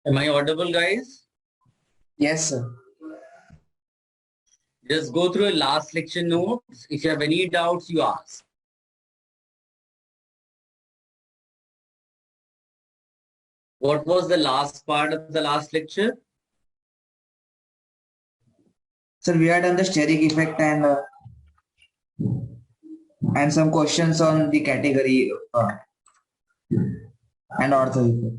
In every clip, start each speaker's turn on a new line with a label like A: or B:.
A: Am I audible, guys?
B: Yes, sir.
A: Just go through a last lecture notes. If you have any doubts, you ask. What was the last part of the last lecture?
B: Sir, we had done the steric effect and some questions on the category and ortho effect.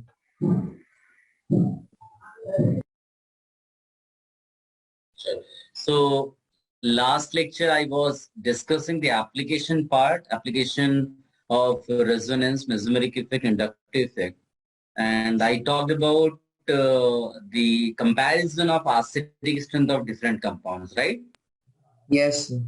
A: So last lecture I was discussing the application part, application of resonance, mesmeric effect, inductive effect, and I talked about the comparison of acidic strength of different compounds, right?
B: Yes, sir.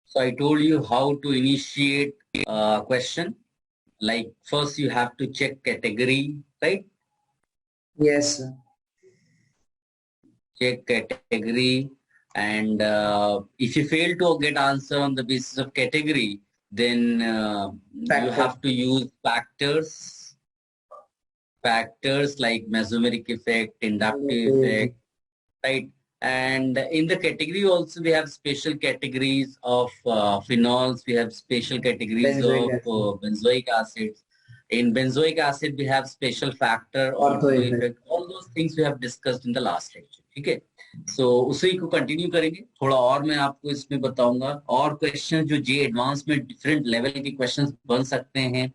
A: So I told you how to initiate a question. Like first you have to check category, right?
B: Yes, sir.
A: Check category, and if you fail to get answer on the basis of category, then you
B: Factor.
A: have to use factors like mesomeric effect, inductive effect, right? And in the category also we have special categories of phenols, we have special categories
B: Benzoic
A: of
B: acid.
A: benzoic acids. In benzoic acid we have special factor,
B: Ortho
A: ortho
B: effect.
A: effect, all those things we have discussed in the last lecture. ठीक है, सो उसी को continue करेंगे. थोड़ा और मैं आपको इसमें बताऊंगा और क्वेश्चन जो जे एडवांस में डिफरेंट लेवल के क्वेश्चंस बन सकते हैं,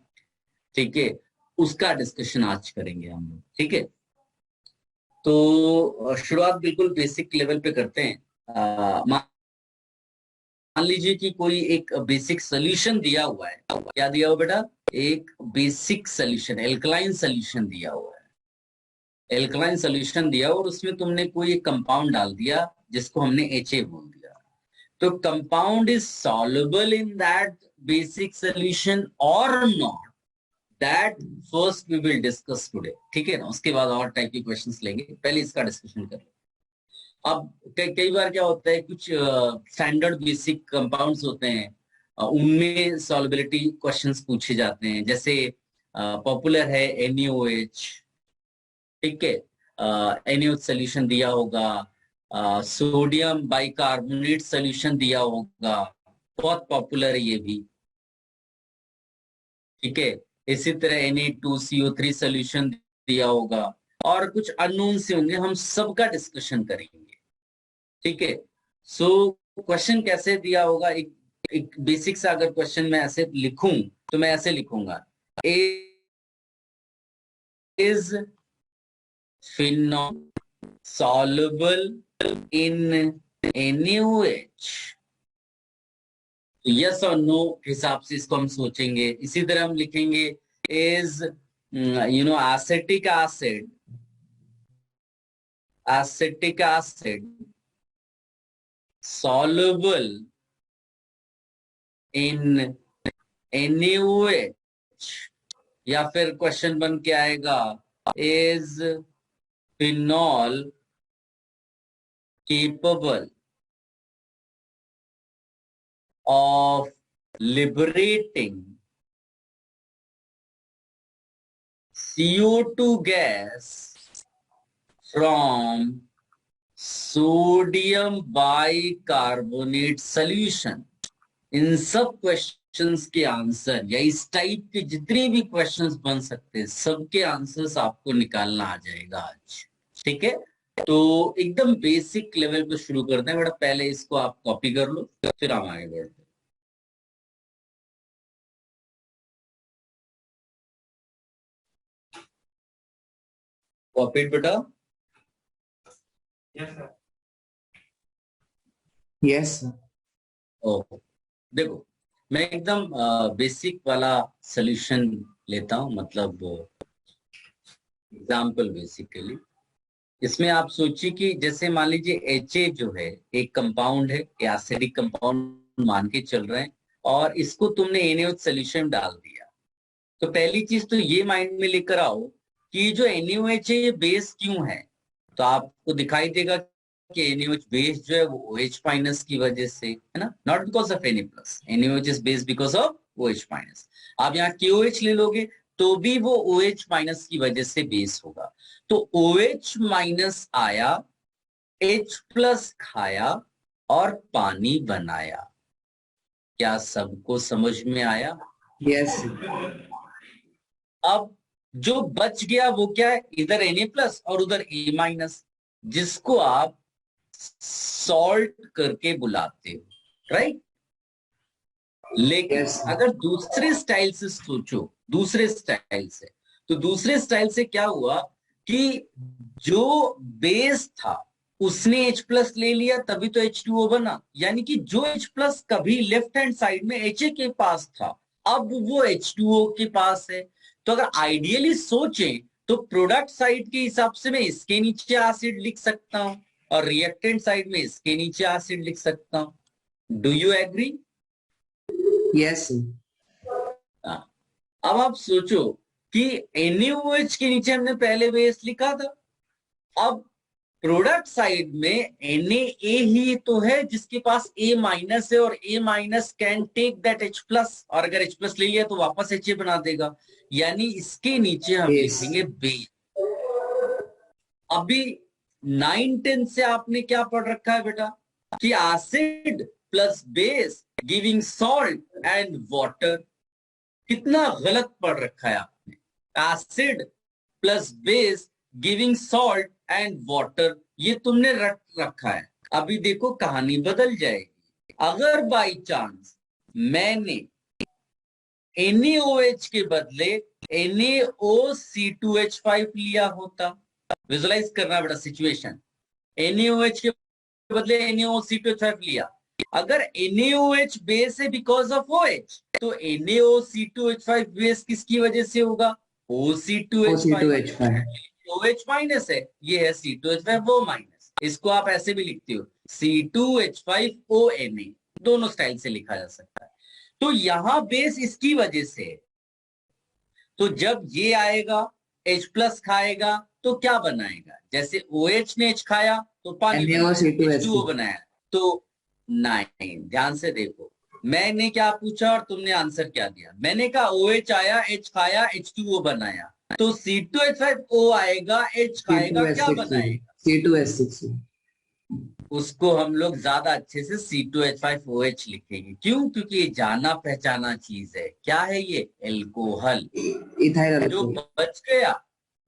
A: ठीक है, उसका डिस्कशन आज करेंगे हम लोग. ठीक है, तो शुरुआत बिल्कुल बेसिक लेवल पे करते हैं. मान लीजिए कि कोई एक बेसिक सोल्यूशन दिया हुआ है. क्या दिया हुआ बेटा? एक बेसिक सोल्यूशन, एल्कलाइन सोल्यूशन दिया हुआ है. एल्कलाइन सोल्यूशन दिया और उसमें तुमने कोई एक कंपाउंड डाल दिया जिसको हमने HA बोल दिया. तो compound is soluble in that basic solution और not, that first we will discuss today. ठीक है ना, उसके बाद और टाइप के क्वेश्चंस लेंगे, पहले इसका डिस्कशन कर. अब कई बार क्या होता है, कुछ स्टैंडर्ड बेसिक कंपाउंड्स होते हैं, उनमें सॉल्युबिलिटी क्वेश्चंस पूछे जाते हैं. जैसे पॉपुलर है NaOH. ठीक है, NaOH सोल्यूशन दिया होगा, सोडियम बाइकार्बोनेट सोल्यूशन दिया होगा, बहुत पॉपुलर है ये भी. ठीक है, इसी तरह Na2CO3 सोल्यूशन दिया होगा, और कुछ अननोन से होंगे, हम सबका डिस्कशन करेंगे. ठीक है, सो क्वेश्चन कैसे दिया होगा, एक बेसिक सा अगर क्वेश्चन मैं ऐसे लिखूं तो मैं ऐसे लिखूंगा, is phenol soluble in NaOH? Yes और नो हिसाब से इसको हम सोचेंगे. इसी तरह हम लिखेंगे is acetic acid soluble in NaOH. या फिर क्वेश्चन बन के आएगा, is phenol capable of liberating CO2 gas from sodium bicarbonate solution. इन सब क्वेश्चंस के आंसर या इस टाइप के जितने भी क्वेश्चंस बन सकते हैं, सबके आंसर्स आपको निकालना आ जाएगा आज. ठीक है, तो एकदम बेसिक लेवल पे शुरू करते हैं बेटा. पहले इसको आप कॉपी कर लो, फिर हम आगे बढ़ते हैं. कॉपी बेटा.
B: Yes, sir.
A: ओ देखो, मैं एकदम बेसिक वाला सोल्यूशन लेता हूं, मतलब एग्जाम्पल बेसिकली. इसमें आप सोचिए कि जैसे मान लीजिए HA जो है एक कंपाउंड है, एसिडिक कंपाउंड मान के चल रहे हैं, और इसको तुमने NaOH सोल्यूशन डाल दिया. तो पहली चीज तो ये माइंड में लेकर आओ कि जो NaOH है ये बेस क्यों है. तो आपको दिखाई देगा कि NaOH बेस जो है वो OH माइनस की वजह से है ना, not because of Na plus. NaOH is base because of OH minus. आप यहाँ KOH ले लोगे तो भी वो OH माइनस की वजह से बेस होगा। तो OH माइनस आया, H प्लस खाया और पानी बनाया। क्या सबको समझ में आया?
B: yes,
A: अब जो बच गया वो क्या है, इधर Na प्लस और उधर A माइनस, जिसको आप सॉल्ट करके बुलाते हो, राइट। लेकिन
B: yes,
A: अगर दूसरे स्टाइल से सोचो, दूसरे स्टाइल से, तो दूसरे स्टाइल से क्या हुआ कि जो बेस था उसने H प्लस ले लिया, तभी तो H2O बना। यानी कि जो H प्लस कभी लेफ्ट हैंड साइड में HA के पास था, अब वो H2O के पास है। तो अगर आइडियली सोचें तो प्रोडक्ट साइड के हिसाब से मैं इसके नीचे एसिड लिख सकता हूं और रिएक्टेंट साइड में इसके नीचे एसिड लिख सकता हूं। Do you agree?
B: yes,
A: अब आप सोचो कि NaOH के नीचे हमने पहले बेस लिखा था, अब प्रोडक्ट साइड में Na ही तो है जिसके पास A माइनस है, और A minus can take that H plus, और अगर H प्लस ले लिया तो वापस HA बना देगा। यानी इसके नीचे हम
B: yes,
A: लिखेंगे बेस। अभी 9-10 से आपने क्या पढ़ रखा है बेटा कि acid plus base giving salt and water. कितना गलत पढ़ रखा है आपने। Acid plus base giving salt and water, ये तुमने रख रखा है। अभी देखो कहानी बदल जाएगी। अगर बाई चांस मैंने NaOH के बदले NaOC2H5 लिया होता, विजुलाइज करना बेटा सिचुएशन। NaOH के बदले NaOC2H5 लिया, अगर NaOH बेस है बिकॉज ऑफ OH, तो NaOC2H5 बेस किसकी वजह से होगा? OC2H5।
B: O2H5,
A: OH माइनस है, ये है C2H5 O माइनस। इसको आप ऐसे भी लिखते हो C2H5ONa, दोनों स्टाइल से लिखा जा सकता है। तो यहां बेस इसकी वजह से है। तो जब ये आएगा H प्लस खाएगा तो क्या बनाएगा? जैसे OH ने H खाया तो पानी बनाया, H2O
B: NaOC2H2,
A: बनाया। तो 9, ध्यान से देखो, मैंने क्या पूछा और तुमने आंसर क्या दिया। मैंने कहा OH आया, H खाया, H2O बनाया। तो C2H5O आएगा, H खाएगा, क्या
B: C2H6,
A: बनाएगा?
B: C2H6,
A: उसको हम लोग ज्यादा अच्छे से C2H5OH लिखेंगे। क्यों? क्योंकि ये जाना पहचाना चीज है। क्या है ये? एल्कोहल।
B: इथाइल
A: जो
B: अल्कोहल,
A: बच गया,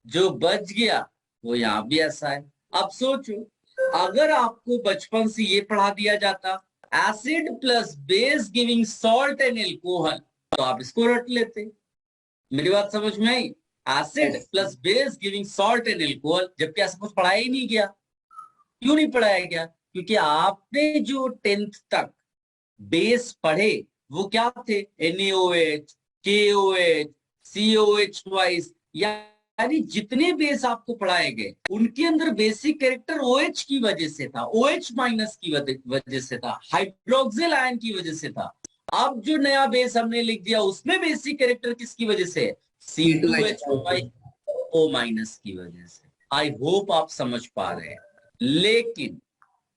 A: जो बच गया वो यहां भी ऐसा है। अब सोचो, अगर आपको बचपन से ये पढ़ा दिया जाता acid plus base giving salt and alcohol, तो आप इसको रट लेते। मेरी बात समझ में आई? Acid
B: yes,
A: plus base giving salt and alcohol, जबकि ऐसा कुछ पढ़ाया ही नहीं गया। क्यों नहीं पढ़ाया गया? क्योंकि आपने जो 10th तक बेस पढ़े वो क्या थे? NaOH, KOH, COH ट्वाइस, यानी जितने बेस आपको पढ़ाए गए उनके अंदर बेसिक कैरेक्टर OH की वजह से था, OH माइनस की वजह से था, हाइड्रोक्सिल आयन की वजह से था। अब जो नया बेस हमने लिख दिया उसमें बेसिक कैरेक्टर किसकी वजह से है?
B: C2H5,
A: C2H5O माइनस की वजह से। आई होप आप समझ पा रहे हैं। लेकिन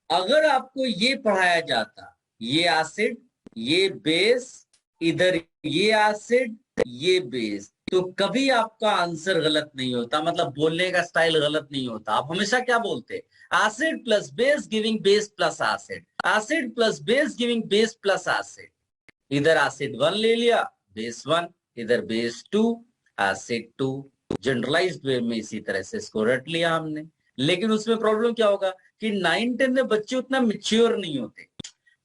A: अगर आपको ये पढ़ाया जाता, ये एसिड, ये बेस, इधर ये एसिड, ये बेस, तो कभी आपका आंसर गलत नहीं होता, मतलब बोलने का स्टाइल गलत नहीं होता। आप हमेशा क्या बोलते? Acid plus base giving base plus acid, acid plus base giving base plus acid. इधर एसिड 1 ले लिया, बेस 1, इधर बेस 2, एसिड 2। जनरलाइज्ड वे में इसी तरह से इसको रट लिया हमने। लेकिन उसमें प्रॉब्लम क्या होगा कि 9-10 में बच्चे उतना मेच्योर नहीं होते,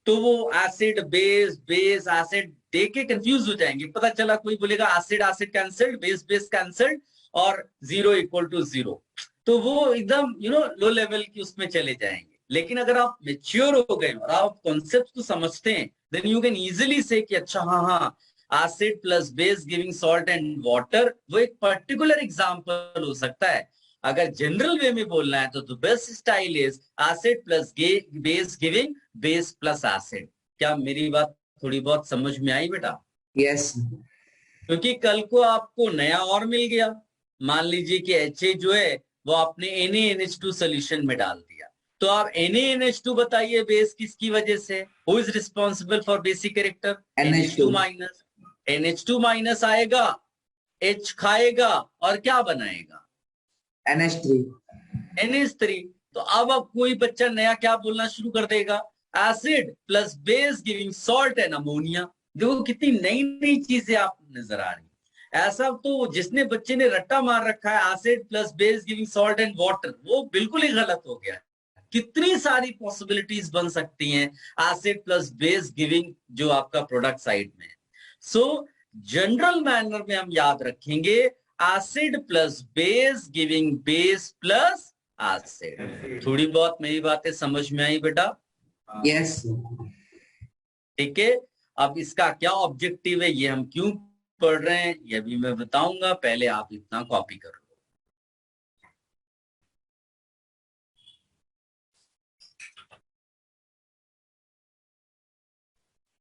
A: तो वो एसिड बेस बेस एसिड देख के कंफ्यूज हो जाएंगे। पता चला कोई बोलेगा acid acid cancelled, base base cancelled, और 0 = 0, तो वो एकदम लो लेवल की उसमें चले जाएंगे। लेकिन अगर आप मेच्योर हो गए और आप कॉन्सेप्ट को समझते हैं, देन यू कैन इजिली से कि अच्छा हाँ हाँ, acid plus base giving salt and water, वो एक पर्टिकुलर एग्जाम्पल हो सकता है। अगर जनरल वे में बोलना है तो the best style is acid plus base giving base plus acid. क्या मेरी बात थोड़ी बहुत समझ में आई बेटा?
B: yes,
A: क्योंकि कल को आपको नया और मिल गया, मान लीजिए कि HA जो है वो आपने NaNH2 सोल्यूशन में डाल दिया। तो आप NaNH2 बताइए बेस किसकी वजह से, who is responsible for basic character? NH2 minus. NH2 minus आएगा, H खाएगा और क्या बनाएगा?
B: NH3।
A: NH3। तो अब कोई बच्चा नया क्या बोलना शुरू कर देगा, acid plus base giving salt and ammonia. देखो कितनी नई नई चीजें आप नजर आ रही। ऐसा तो जिसने बच्चे ने रट्टा मार रखा है acid plus base giving salt and water, वो बिल्कुल ही गलत हो गया। कितनी सारी पॉसिबिलिटीज बन सकती हैं एसिड प्लस बेस गिविंग जो आपका प्रोडक्ट साइड में है। सो जनरल मैनर में हम याद रखेंगे acid plus base giving base plus acid. थोड़ी बहुत मेरी बातें समझ में आई बेटा?
B: यस।
A: ठीक है। अब इसका क्या ऑब्जेक्टिव है, ये हम क्यों पढ़ रहे हैं, ये भी मैं बताऊंगा। पहले आप इतना कॉपी करो।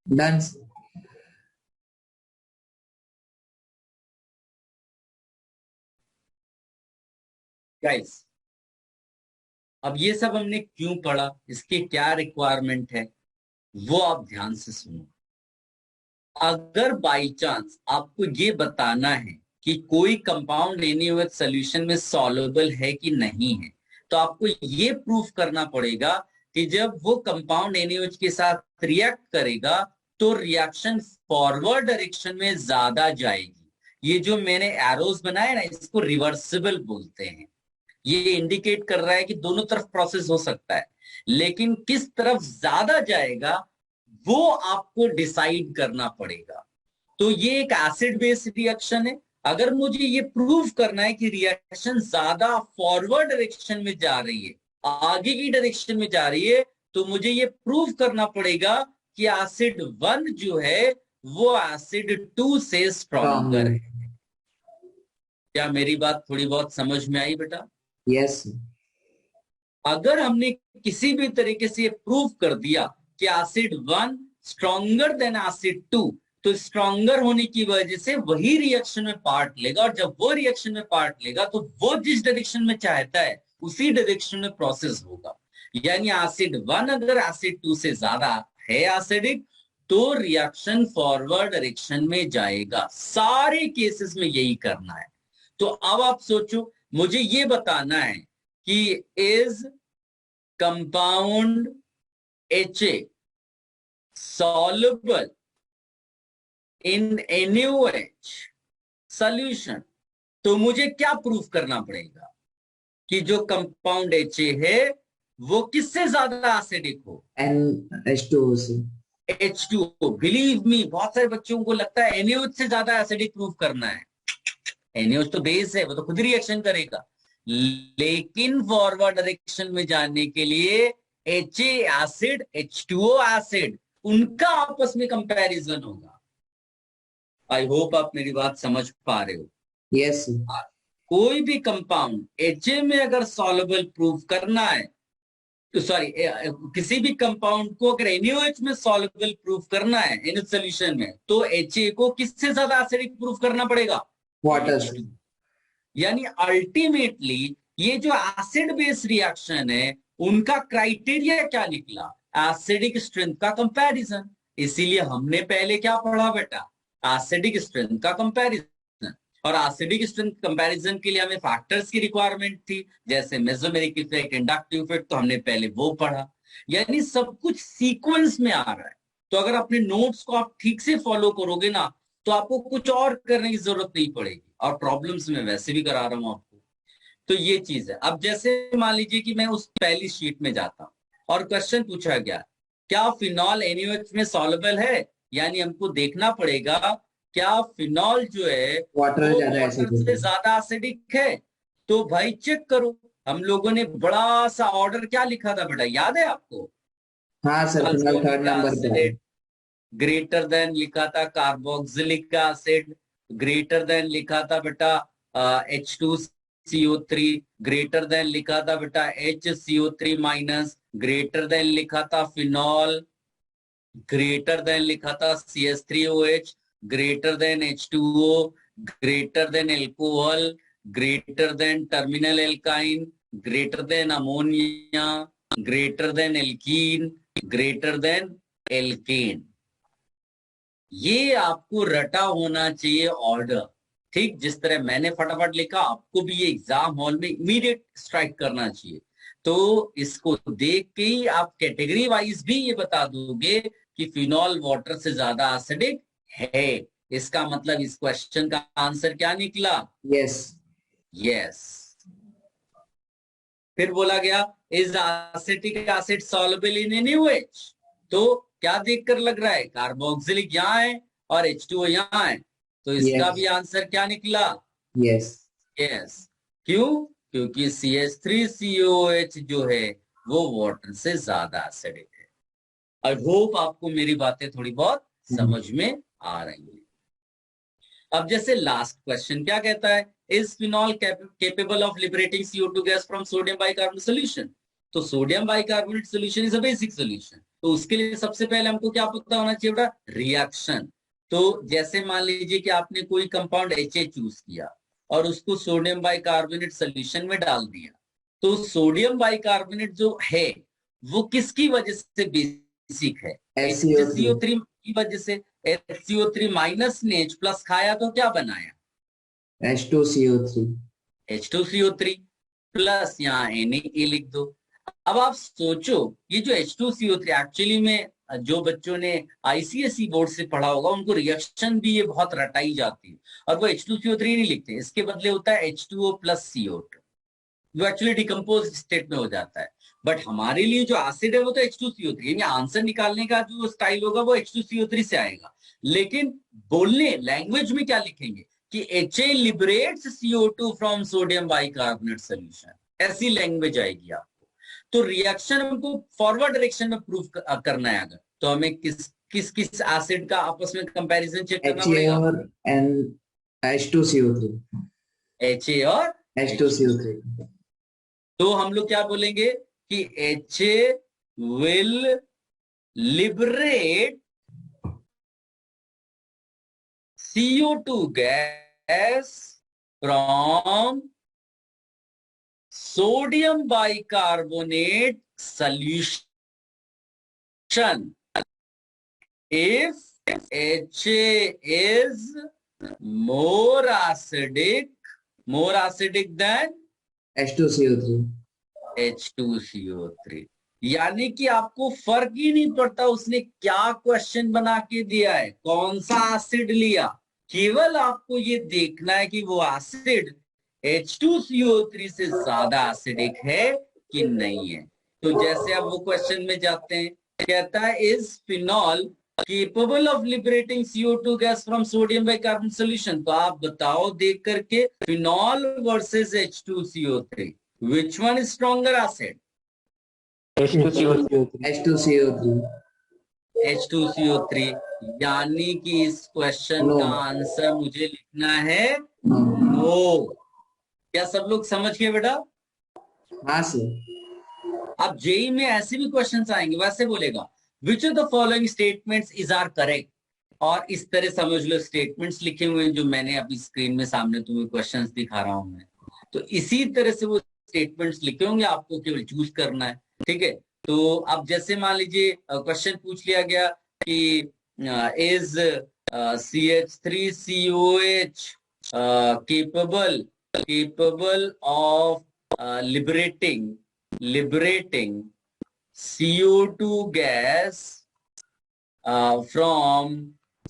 B: डन।
A: गाइस, अब ये सब हमने क्यों पढ़ा, इसके क्या रिक्वायरमेंट है, वो आप ध्यान से सुनो। अगर बाई चांस आपको ये बताना है कि कोई कंपाउंड NaOH सॉल्यूशन में सॉल्युबल है कि नहीं है, तो आपको ये प्रूफ करना पड़ेगा कि जब वो कंपाउंड NaOH के साथ रिएक्ट करेगा तो रिएक्शन फॉरवर्ड डायरेक्शन में ज्यादा जाएगी। ये जो मैंने एरोज बनाए ना, इसको रिवर्सिबल बोलते हैं। ये इंडिकेट कर रहा है कि दोनों तरफ प्रोसेस हो सकता है, लेकिन किस तरफ ज्यादा जाएगा वो आपको डिसाइड करना पड़ेगा। तो ये एक एसिड बेस रिएक्शन है। अगर मुझे ये प्रूव करना है कि रिएक्शन ज्यादा फॉरवर्ड डायरेक्शन में जा रही है, आगे की डायरेक्शन में जा रही है, तो मुझे ये प्रूव करना पड़ेगा कि एसिड 1 जो है वो एसिड 2 से स्ट्रॉन्गर है। क्या मेरी बात थोड़ी बहुत समझ में आई बेटा?
B: यस।
A: अगर हमने किसी भी तरीके से ये प्रूव कर दिया कि एसिड 1 स्ट्रॉन्गर देन एसिड 2, तो स्ट्रॉन्गर होने की वजह से वही रिएक्शन में पार्ट लेगा, और जब वो रिएक्शन में पार्ट लेगा तो वो जिस डायरेक्शन में चाहता है उसी डायरेक्शन में प्रोसेस होगा। यानी एसिड 1 अगर एसिड 2 से ज्यादा है एसिडिक, तो रिएक्शन फॉरवर्ड डायरेक्शन में जाएगा। सारे केसेस में यही करना है। तो अब आप सोचो, मुझे ये बताना है कि is compound HA soluble in NaOH solution, तो मुझे क्या प्रूफ करना पड़ेगा कि जो कंपाउंड HA है वो किससे ज्यादा एसिडिक हो?
B: NH2 से।
A: H2O। बिलीव मी, बहुत सारे बच्चों को लगता है NaOH से ज्यादा एसिडिक प्रूफ करना है। NaOH तो बेस है, वो तो खुद रिएक्शन करेगा। लेकिन फॉरवर्ड डायरेक्शन में जाने के लिए HA एसिड H2O एसिड, उनका आपस में कंपैरिजन होगा। आई होप आप मेरी बात समझ पा रहे हो।
B: यस।
A: कोई भी कंपाउंड HA में अगर सॉल्युबल प्रूफ करना है, तो सॉरी, किसी भी कंपाउंड को अगर NaOH में सॉल्युबल प्रूफ करना है NaOH सॉल्यूशन में, तो HA को किससे ज्यादा एसिडिक प्रूफ करना पड़ेगा?
B: वाटर।
A: H2। यानी अल्टीमेटली ये जो एसिड बेस रिएक्शन है उनका क्राइटेरिया क्या निकला? एसिडिक स्ट्रेंथ का कंपैरिजन। इसीलिए हमने पहले क्या पढ़ा बेटा? एसिडिक स्ट्रेंथ का कंपैरिजन। और एसिडिक स्ट्रेंथ कंपैरिजन के लिए हमें फैक्टर्स की रिक्वायरमेंट थी, जैसे मेसोमेरिक इफेक्ट, इंडक्टिव इफेक्ट, तो हमने पहले वो पढ़ा। यानी सब कुछ सीक्वेंस में आ रहा है। तो अगर अपने नोट्स को आप ठीक से फॉलो करोगे ना, तो आपको कुछ और करने की जरूरत नहीं पड़ेगी, और प्रॉब्लम्स में वैसे भी करा रहा हूं आपको। तो ये चीज है। अब जैसे मान लीजिए कि मैं उस पहली शीट में जाता हूं और क्वेश्चन पूछा गया, क्या फिनॉल NaOH में सॉल्युबल है? यानी हमको देखना पड़ेगा क्या फिनॉल जो है
B: वाटर
A: वो
B: ज्यादा
A: वाटर
B: एसिडिक
A: से
B: है।
A: ज्यादा एसिडिक है। तो भाई चेक करो, हम लोगों ने बड़ा सा ऑर्डर क्या लिखा था बेटा, याद है आपको?
B: हाँ sir, phenol third
A: sulphuric
B: number पे है।
A: एसिड ग्रेटर देन लिखा था कार्बोक्सिलिक एसिड, ग्रेटर देन लिखा था बेटा H2CO3, ग्रेटर देन लिखा था बेटा HCO3 माइनस, ग्रेटर देन लिखा था फिनॉल, ग्रेटर देन लिखा था CH3OH, greater than H2O, greater than alcohol, greater than terminal alkyne, greater than ammonia, greater than alkene, greater than alkane. ये आपको रटा होना चाहिए ऑर्डर, ठीक जिस तरह मैंने फटाफट लिखा आपको भी ये एग्जाम हॉल में इमीडिएट स्ट्राइक करना चाहिए। तो इसको देख के ही आप कैटेगरी वाइज भी ये बता दोगे कि फिनॉल वाटर से ज्यादा एसिडिक है। इसका मतलब इस क्वेश्चन का आंसर क्या निकला?
B: यस।
A: यस। फिर बोला गया is acetic acid soluble in NaOH, तो क्या देखकर लग रहा है कार्बोक्सिलिक यहाँ है और H2O यहाँ है, तो इसका
B: Yes.
A: भी आंसर क्या निकला?
B: यस।
A: यस। क्यों? क्योंकि CH3COOH जो है वो वाटर से ज्यादा एसिडिक है। आई होप आपको मेरी बातें थोड़ी बहुत समझ में आ रही है। अब जैसे लास्ट क्वेश्चन क्या कहता है, is phenol capable of liberating CO2 gas from sodium bicarbonate solution? तो sodium bicarbonate solution is a basic solution, तो उसके लिए सबसे पहले हमको क्या पता होना चाहिए बेटा? रिएक्शन। तो जैसे मान लीजिए कि आपने कोई कंपाउंड HA चूज किया और उसको सोडियम बाइकार्बोनेट सोल्यूशन में डाल दिया, तो सोडियम बाइकार्बोनेट जो है वो किसकी वजह से बेसिक है?
B: HCO3।
A: HCO3 की वजह से। HCO3 माइनस ने H प्लस खाया तो क्या बनाया?
B: H2CO3।
A: H2CO3 प्लस यहाँ Na लिख दो। अब आप सोचो ये जो H2CO3 एक्चुअली में जो बच्चों ने ICSE बोर्ड से पढ़ा होगा उनको रिएक्शन भी ये बहुत रटाई जाती है और वो H2CO3 नहीं लिखते, इसके बदले होता है H2O प्लस CO2 जो एक्चुअली डिकम्पोज स्टेट में हो जाता है। बट हमारे लिए जो एसिड है वो तो H2CO3, यानी आंसर निकालने का जो स्टाइल होगा वो H2CO3 से आएगा। लेकिन बोलने लैंग्वेज में क्या लिखेंगे कि HA liberates CO2 from sodium bicarbonate solution, ऐसी लैंग्वेज आएगी आपको। तो रिएक्शन हमको फॉरवर्ड डायरेक्शन में प्रूव करना है अगर, तो हमें किस किस किस एसिड का आपस में कंपैरिजन चेक करना
B: HA
A: पड़ेगा?
B: और H2CO3।
A: HA और
B: H2CO3।
A: तो हम लोग क्या बोलेंगे कि HA will liberate CO2 gas from sodium bicarbonate solution if HA is more acidic than
B: H2CO3।
A: H2CO3। यानी कि आपको फर्क ही नहीं पड़ता उसने क्या क्वेश्चन बना के दिया है, कौन सा एसिड लिया, केवल आपको ये देखना है कि वो एसिड H2CO3 से ज्यादा एसिडिक है कि नहीं है। तो जैसे अब वो क्वेश्चन में जाते हैं, कहता है is phenol capable of liberating CO2 gas from sodium bicarbonate solution? तो आप बताओ देख करके phenol versus H2CO3 which one is stronger acid?
B: H2CO3।
A: H2CO3। यानी कि इस क्वेश्चन
B: नो।
A: का आंसर मुझे लिखना है
B: नो।
A: नो। क्या सब लोग समझ गए बेटा?
B: हाँ सर।
A: अब जेई में ऐसे भी क्वेश्चंस आएंगे, वैसे बोलेगा which of the following statements is are correct, और इस तरह समझ लो स्टेटमेंट्स लिखे हुए हैं जो मैंने अभी स्क्रीन में सामने तुम्हें क्वेश्चंस दिखा रहा हूं मैं, तो इसी तरह से वो स्टेटमेंट्स लिखे होंगे, आपको केवल चूज करना है। ठीक है, तो अब जैसे मान लीजिए क्वेश्चन पूछ लिया गया कि is CH3COH capable of liberating CO2 gas from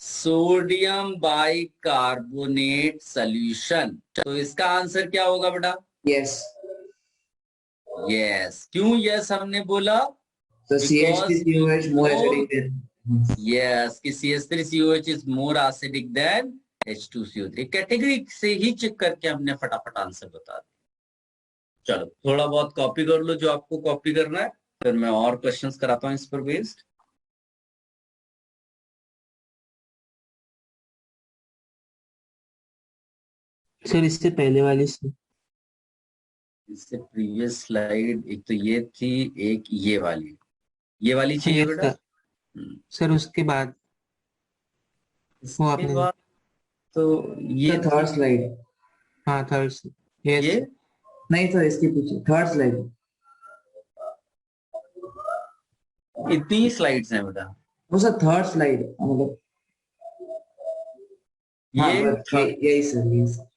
A: sodium bicarbonate solution? तो इसका आंसर क्या होगा बेटा?
B: यस।
A: यस। क्यों यस हमने बोला?
B: So
A: Because
B: CH3COH more acidic than।
A: yes कि CH3COH is more acidic than H2CO3। Category से ही चेक करके हमने फटाफट आंसर बता दिया। चलो थोड़ा बहुत कॉपी कर लो जो आपको कॉपी करना है, फिर मैं और क्वेश्चंस कराता हूं इस पर बेस्ड।
C: सर इससे पहले वाली से
A: इससे प्रीवियस स्लाइड एक तो ये थी, एक ये वाली चाहिए
C: यस
A: बेटा?
C: सर। सर उसके बाद वो
A: इसके
C: आपने
A: बाद तो ये
B: The third slide।
C: हाँ थर्ड से यस
A: ये
B: नहीं सर, इसके पीछे थर्ड स्लाइड।
A: इतनी स्लाइड्स हैं बेटा।
B: वो सर थर्ड स्लाइड मतलब। हाँ
A: ये
B: बस यही सर, यही सर।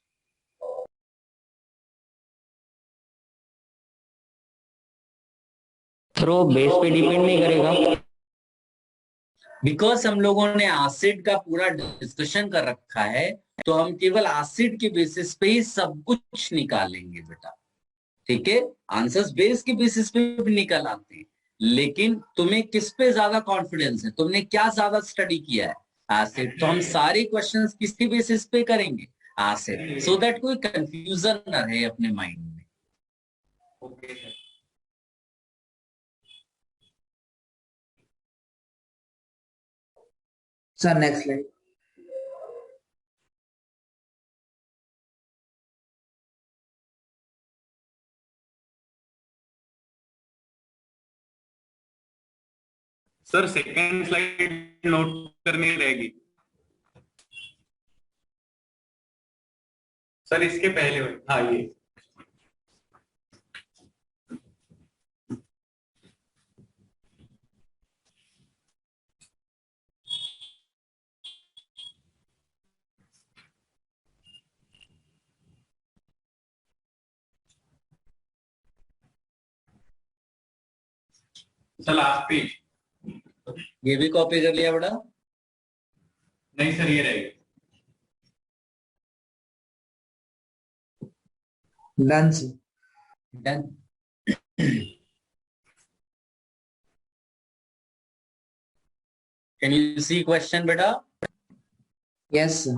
D: थ्रो बेस पे डिपेंड नहीं करेगा।
A: बिकॉज हम लोगों ने एसिड का पूरा डिस्कशन कर रखा है, तो हम केवल एसिड के बेसिस पे ही सब कुछ निकालेंगे बेटा। ठीक है, आंसर्स बेस के बेसिस पे भी निकल आते हैं, लेकिन तुम्हें किस पे ज्यादा कॉन्फिडेंस है, तुमने क्या ज्यादा स्टडी किया है? एसिड। तो हम सारे क्वेश्चंस किसके बेसिस पे करेंगे? एसिड, सो दैट कोई कंफ्यूजन ना रहे अपने माइंड में।
D: Okay sir.
B: Sir next slide.
E: Sir second slide note करनी रहेगी सर, इसके पहले हाँ ये। Sir last page.
A: ये भी कॉपी कर लिया बेटा?
E: नहीं सर, ये रहेगी।
B: Done sir.
A: Done. Can you see question बेटा?
B: Yes sir.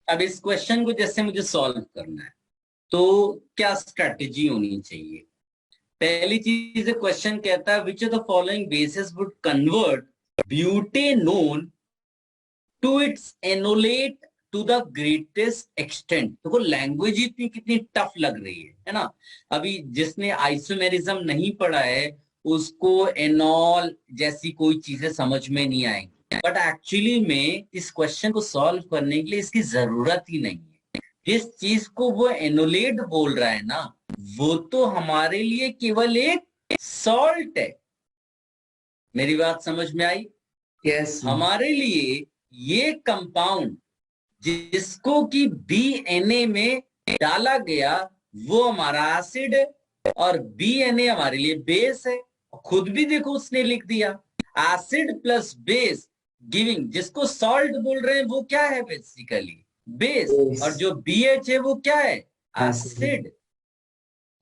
A: अब इस क्वेश्चन को जैसे मुझे सॉल्व करना है, तो क्या स्ट्रेटेजी होनी चाहिए? पहली चीज, क्वेश्चन कहता है which of the following bases would convert butanone to its enolate to the greatest extent. देखो लैंग्वेज इतनी कितनी टफ लग रही है ना। अभी जिसने आइसोमेरिज्म नहीं पढ़ा है उसको एनॉल जैसी कोई चीजें समझ में नहीं आएंगी, बट एक्चुअली में इस क्वेश्चन को सॉल्व करने के लिए इसकी जरूरत ही नहीं है। जिस चीज को वो एनोलेट बोल रहा है ना, वो तो हमारे लिए केवल एक सॉल्ट है। मेरी बात समझ में आई?
B: यस
A: हमारे लिए ये कंपाउंड जिसको कि BNA में डाला गया वो हमारा एसिड है, और BNA हमारे लिए बेस है। खुद भी देखो उसने लिख दिया एसिड प्लस बेस गिविंग, जिसको सॉल्ट बोल रहे हैं वो क्या है? Basically base.
B: Base.
A: और जो BH है वो क्या है?
B: Acid.
A: एसिड।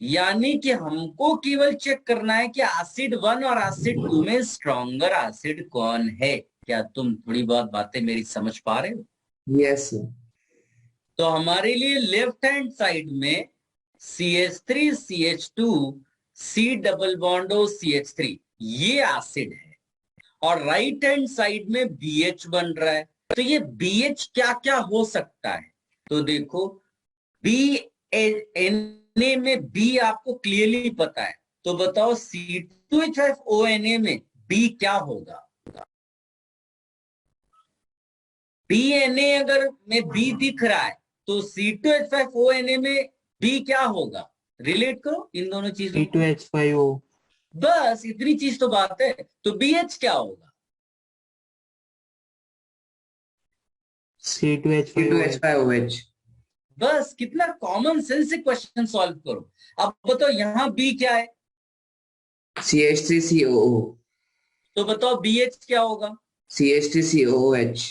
A: यानी कि हमको केवल चेक करना है कि एसिड 1 और एसिड 2 में स्ट्रॉन्गर एसिड कौन है। क्या तुम थोड़ी बहुत बातें मेरी समझ पा रहे हो?
B: Yes sir.
A: तो हमारे लिए लेफ्ट हैंड साइड में CH3 CH2 C double bond O CH3 ये एसिड है, और राइट हैंड साइड में BH बन रहा है। तो ये BH क्या क्या हो सकता है? तो देखो BNA में B आपको क्लियरली पता है, तो बताओ C2H5ONA में B क्या होगा? BNA अगर में B दिख रहा है तो C2H5ONA में B क्या होगा? रिलेट करो इन दोनों चीजों को।
C: C2H5O।
A: बस इतनी चीज तो बात है। तो BH क्या होगा?
C: C2H5OH।
B: C2H5OH।
A: बस कितना कॉमन सेंस से क्वेश्चन सॉल्व करो। अब बताओ यहाँ B क्या है?
B: CH3COO।
A: तो बताओ BH क्या होगा?
B: CH3COOH।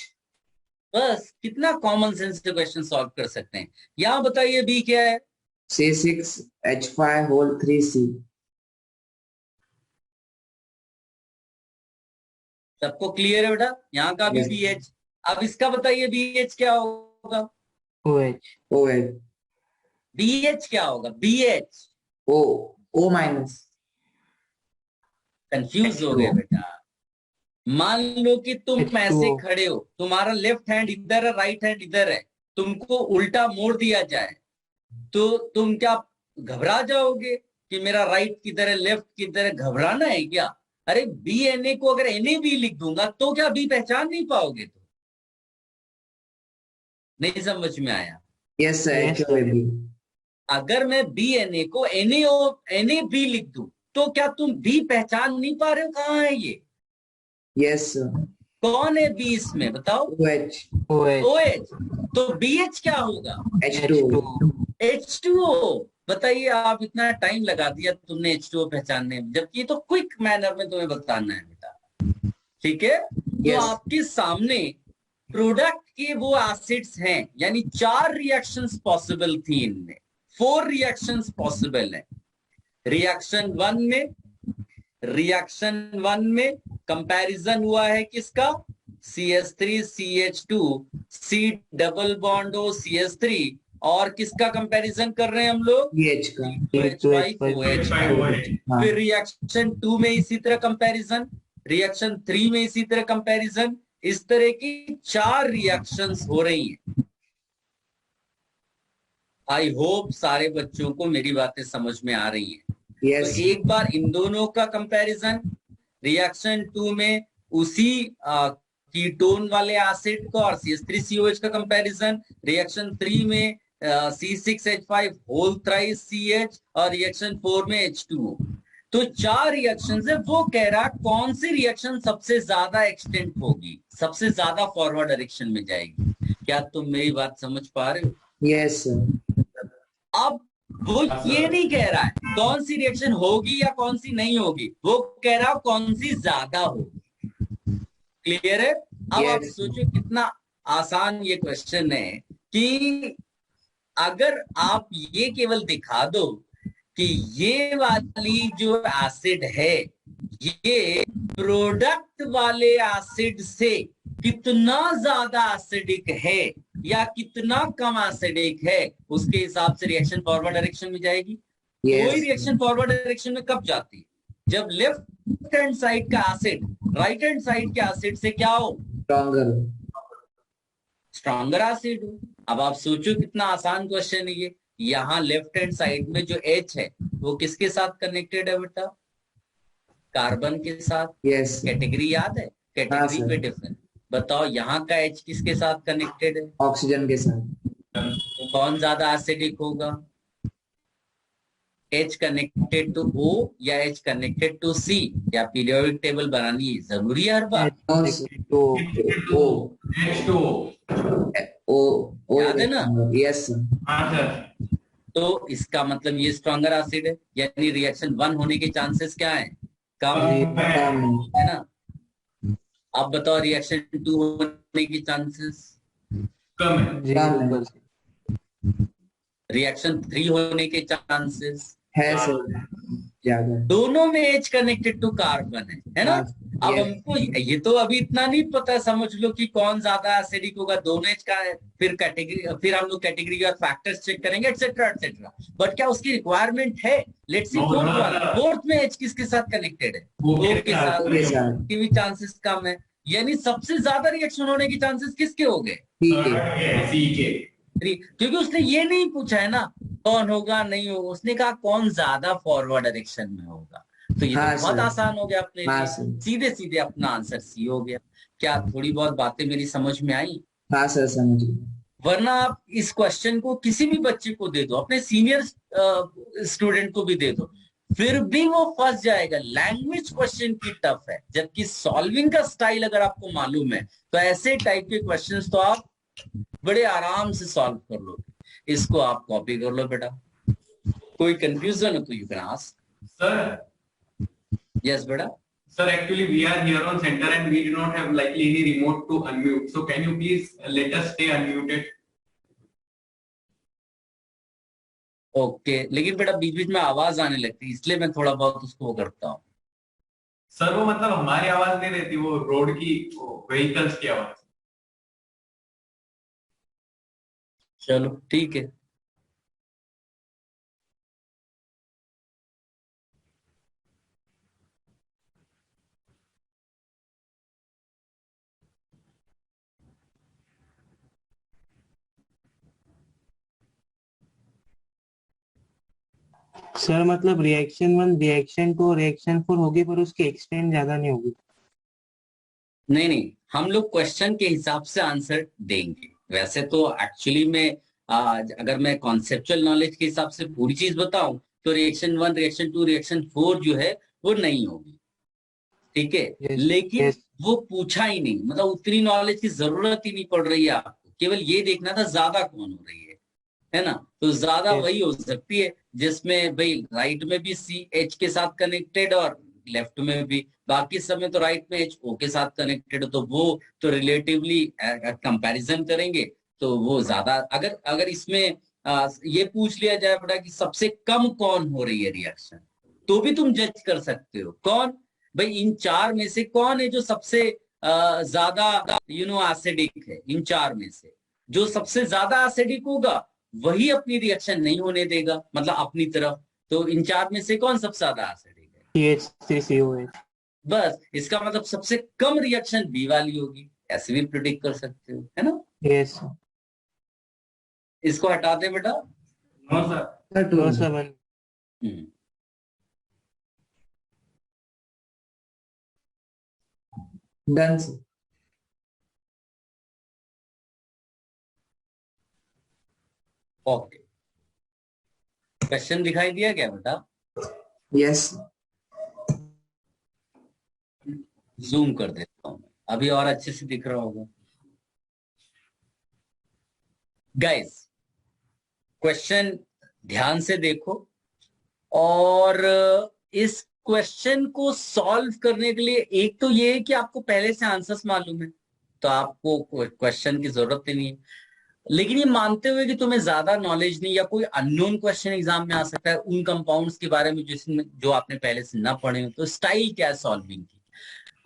A: बस कितना कॉमन सेंस से क्वेश्चन सॉल्व कर सकते हैं। यहाँ बताइए B क्या है?
B: C6H5 3C।
A: सबको क्लियर है बेटा? यहाँ का भी
B: Yes.
A: BH। अब इसका बताइए BH क्या होगा?
C: OH।
B: OH।
A: BH क्या होगा? BH
B: O minus.
A: कंफ्यूज हो गए बेटा। मान लो कि तुम ऐसे
C: H2O।
A: खड़े हो, तुम्हारा लेफ्ट हैंड इधर है, राइट हैंड इधर है, तुमको उल्टा मोड़ दिया जाए तो तुम क्या घबरा जाओगे कि मेरा राइट किधर है लेफ्ट किधर है? घबराना है क्या? अरे BNA को अगर NAB लिख दूंगा तो क्या बी पहचान नहीं पाओगे? तो नहीं समझ में आया?
B: Yes, sir.
C: Yes, sir.
B: HOAB.
A: अगर मैं BNA को NAB लिख दूं तो क्या तुम बी पहचान नहीं पा रहे हो? कहाँ है ये?
B: Yes, sir.
A: कौन है बी इसमें बताओ?
B: OH.
C: OH
A: OH। तो BH क्या होगा?
B: H2O.
A: H2O। बताइए, आप इतना टाइम लगा दिया तुमने H2O पहचानने में, जबकि ये तो क्विक मैनर में तुम्हें बताना है बेटा। ठीक है, तो
B: Yes.
A: आपके सामने प्रोडक्ट के वो एसिड्स हैं, यानी 4 रिएक्शंस पॉसिबल थी इनमें, 4 रिएक्शंस पॉसिबल है। रिएक्शन वन में कंपैरिजन हुआ है किसका? CH3 CH2 C double bond O CH3, और किसका कंपैरिजन कर रहे हैं हम लोग?
B: pH का.
A: H5OH।
B: हाँ.
A: फिर रिएक्शन 2 में इसी तरह कंपैरिजन, रिएक्शन 3 में इसी तरह कंपैरिजन, इस तरह की 4 रिएक्शंस हो रही हैं। आई होप सारे बच्चों को मेरी बातें समझ में आ रही हैं।
B: Yes.
A: तो एक बार इन दोनों का कंपैरिजन, रिएक्शन 2 में उसी कीटोन वाले एसिड का और CH3COH का कंपैरिजन, रिएक्शन 3 में C6H5 होल थ्राइस CH, और रिएक्शन 4 में H2O। तो 4 रिएक्शन है। वो कह रहा कौन सी रिएक्शन सबसे ज्यादा एक्सटेंड होगी, सबसे ज्यादा फॉरवर्ड डायरेक्शन में जाएगी। क्या तुम मेरी बात समझ पा रहे हो?
B: Yes, sir.
A: अब वो ये नहीं कह रहा है कौन सी रिएक्शन होगी या कौन सी नहीं होगी, वो कह रहा कौन सी ज्यादा होगी। क्लियर है? अब आप
B: Yes.
A: सोचो कितना आसान ये क्वेश्चन है कि अगर आप ये केवल दिखा दो कि ये वाली जो एसिड है ये प्रोडक्ट वाले एसिड से कितना ज्यादा एसिडिक है या कितना कम एसिडिक है, उसके हिसाब से रिएक्शन फॉरवर्ड डायरेक्शन में जाएगी।
B: Yes.
A: कोई रिएक्शन फॉरवर्ड डायरेक्शन में कब जाती है? जब लेफ्ट हैंड साइड का एसिड राइट हैंड साइड के एसिड से क्या हो?
B: Stronger.
A: स्ट्रॉन्गर एसिड हो। अब आप सोचो कितना आसान क्वेश्चन है ये। यहाँ लेफ्ट हैंड साइड में जो H है वो किसके साथ कनेक्टेड है बेटा? कार्बन के साथ।
B: Yes.
A: कैटेगरी याद है? Category
B: sir.
A: पे डिफरेंस बताओ। यहाँ का H किसके साथ कनेक्टेड है?
B: Oxygen के साथ.
A: कौन ज्यादा एसिडिक होगा? H कनेक्टेड टू O या H कनेक्टेड टू C? या पीरियोडिक टेबल बनानी जरूरी है हर बार?
B: No, sir. O. O. O.
A: याद है ना?
B: Yes, sir.
E: हाँ सर।
A: तो इसका मतलब ये स्ट्रॉन्गर एसिड है, यानी रिएक्शन 1 होने के चांसेस क्या है? कम है ना? अब बताओ रिएक्शन 2 होने की चांसेस?
E: कम है।
C: 0%.
A: रिएक्शन 3 होने के चांसेस?
B: है सर. ज्यादा.
A: दोनों में H कनेक्टेड टू कार्बन है ना? अब
B: Yes.
A: हमको ये तो अभी इतना नहीं पता, समझ लो कि कौन ज्यादा एसिडिक होगा, दोनों H का है। फिर कैटेगरी, फिर हम लोग कैटेगरी के फैक्टर्स चेक करेंगे एटसेट्रा एटसेट्रा। बट क्या उसकी रिक्वायरमेंट है? लेट्स सी फोर्थ वाला। फोर्थ में H किसके साथ कनेक्टेड है? O के साथ।
B: O के साथ.
A: की भी चांसेस कम है, यानी सबसे ज्यादा रिएक्शन होने की चांसेस किसके हो गए?
B: ठीक है.
E: सी के।
A: क्योंकि उसने ये नहीं पूछा है ना कौन होगा नहीं होगा, उसने कहा कौन ज्यादा फॉरवर्ड डायरेक्शन में होगा। तो ये
B: हाँ,
A: तो बहुत
B: सर.
A: आसान हो गया अपने
B: हाँ,
A: लिए।
B: सर.
A: सीधे सीधे अपना आंसर सी हो गया। क्या थोड़ी बहुत बातें मेरी समझ में आई?
B: हाँ सर, समझ गए.
A: वरना आप इस क्वेश्चन को किसी भी बच्चे को दे दो, अपने सीनियर स्टूडेंट को भी दे दो, फिर भी वो फंस जाएगा। लैंग्वेज क्वेश्चन की टफ है, जबकि सॉल्विंग का स्टाइल अगर आपको मालूम है तो ऐसे टाइप के क्वेश्चंस तो आप बड़े आराम से सॉल्व कर लो। इसको आप कॉपी कर लो बेटा। कोई कंफ्यूजन हो तो you can ask.
E: Sir,
A: yes बेटा।
E: sir, actually we are here on center and we do not have likely any remote to unmute. So can you please let us stay unmuted?
A: Okay, लेकिन बेटा बीच बीच में आवाज आने लगती है, इसलिए मैं थोड़ा बहुत उसको करता हूँ।
E: सर वो मतलब हमारी आवाज नहीं रहती, वो रोड की व्हीकल्स की आवाज।
A: चलो ठीक है।
C: सर मतलब रिएक्शन 1 रिएक्शन 2 रिएक्शन 4 होगी पर उसकी एक्सटेंड ज्यादा नहीं होगी।
A: नहीं नहीं, हम लोग क्वेश्चन के हिसाब से आंसर देंगे। वैसे तो एक्चुअली में अगर मैं कॉन्सेप्चुअल नॉलेज के हिसाब से पूरी चीज बताऊं तो रिएक्शन 1 रिएक्शन 2 रिएक्शन 4 जो है वो नहीं होगी, ठीक है।
C: यस
A: लेकिन
C: यस
A: वो पूछा ही नहीं, मतलब उतनी नॉलेज की जरूरत ही नहीं पड़ रही है आपको, केवल ये देखना था ज्यादा कौन हो रही है ना। तो ज्यादा
C: यस
A: वही हो सकती है जिसमें भाई राइट में भी सी एच के साथ कनेक्टेड और लेफ्ट में भी, बाकी सब में तो राइट में एच ओ के साथ कनेक्टेड, तो वो तो रिलेटिवली कंपैरिजन करेंगे तो वो ज्यादा। अगर अगर इसमें ये पूछ लिया जाए बेटा कि सबसे कम कौन हो रही है रिएक्शन, तो भी तुम जज कर सकते हो कौन, भाई इन चार में से कौन है जो सबसे ज्यादा एसिडिक है। इन चार में से जो सबसे ज्यादा एसिडिक होगा वही अपनी रिएक्शन नहीं होने देगा, मतलब अपनी तरफ। तो इन चार में से कौन सबसे ज्यादा एसिडिक है,
C: CH3COH।
A: बस इसका मतलब सबसे कम रिएक्शन बी वाली होगी, ऐसे भी प्रिडिक्ट कर सकते हो, है ना।
C: यस
A: इसको हटा दे बेटा।
E: No, sir.
B: Sir
C: no
B: 2
C: sir 1।
A: Hmm,
B: done sir.
A: Okay, question दिखाई दिया क्या बेटा?
B: यस
A: जूम कर देता हूं मैं, अभी और अच्छे से दिख रहा होगा। गाइस क्वेश्चन ध्यान से देखो, और इस क्वेश्चन को सॉल्व करने के लिए एक तो ये है कि आपको पहले से आंसर्स मालूम है, तो आपको क्वेश्चन की जरूरत ही नहीं है। लेकिन ये मानते हुए कि तुम्हें ज्यादा नॉलेज नहीं, या कोई अननोन क्वेश्चन एग्जाम में आ सकता है उन कंपाउंड्स के बारे में जिसमें जो आपने पहले से ना पढ़े हो, तो स्टाइल क्या है सॉल्विंग की,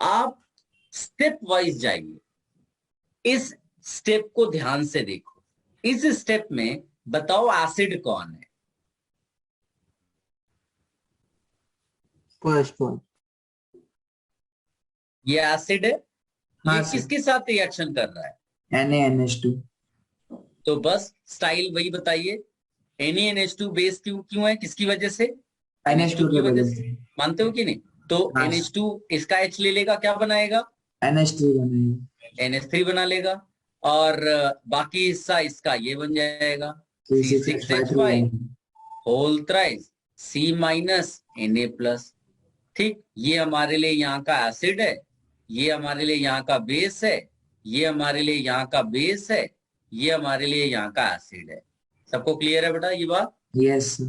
A: आप स्टेप वाइज जाइए। इस स्टेप को ध्यान से देखो। इस स्टेप में बताओ एसिड कौन है।
C: First one.
A: ये एसिड है,
B: हाँ
A: ये
B: सर।
A: किसके साथ रिएक्शन कर रहा है?
B: NaNH2।
A: तो बस स्टाइल वही बताइए। NaNH2 बेस क्यों क्यों है, किसकी वजह से?
B: NH2
A: NH2 की
B: के
A: वजह
B: वजह
A: से।
B: से।
A: मानते हो कि नहीं? तो
B: हाँ
A: NH2 इसका H ले लेगा, क्या बनाएगा?
B: NH3 बनेगा।
A: NH3 बना लेगा, और बाकी हिस्सा इसका ये बन जाएगा
B: C6H5
A: C6H5 whole thrice C minus Na+। ठीक, ये हमारे लिए यहाँ का एसिड है, ये हमारे लिए यहाँ का बेस है, ये हमारे लिए यहाँ का बेस है, ये हमारे लिए यहाँ का एसिड है। सबको क्लियर है बेटा ये बात?
B: Yes sir.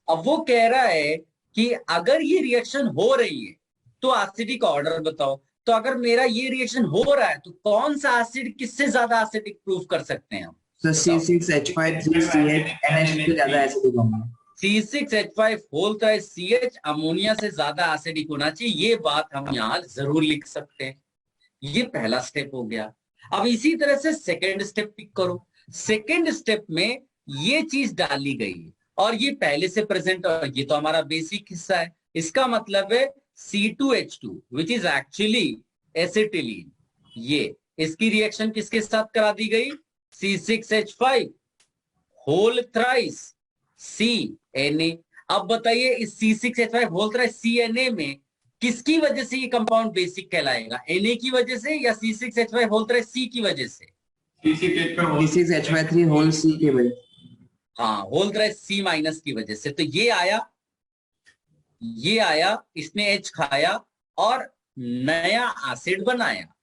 A: अब वो कह रहा है कि अगर ये रिएक्शन हो रही है तो एसिडिक ऑर्डर बताओ। तो अगर मेरा ये रिएक्शन हो रहा है तो कौन सा एसिड किससे ज्यादा एसिडिक प्रूव कर सकते हैं हम?
B: सर
A: बताओ।
B: C6H5 3CH NH2 ज्यादा एसिडिक होगा।
A: C6H5 होल का CH अमोनिया से ज्यादा एसिडिक होना चाहिए, ये बात हम यहाँ जरूर लिख सकते हैं। ये पहला स्टेप हो गया। अब इसी तरह से सेकेंड स्टेप पिक करो। सेकेंड स्टेप में ये चीज डाली गई है और ये पहले से प्रेजेंट, और ये तो हमारा बेसिक हिस्सा है। इसका मतलब है C2H2 which is actually acetylene. ये इसकी रिएक्शन किसके साथ करा दी गई? C6H5 whole thrice CNA। अब बताइए इस C6H5 होल थ्राइस CNA में किसकी वजह से ये कंपाउंड बेसिक कहलाएगा? Na की वजह से या C6H5 होल थ्राइस C की वजह से?
B: C6H5 होल C के वजह।
A: हाँ, होल थ्राइस C माइनस की वजह से। तो ये आया, इसने H खाया और नया एसिड बनाया।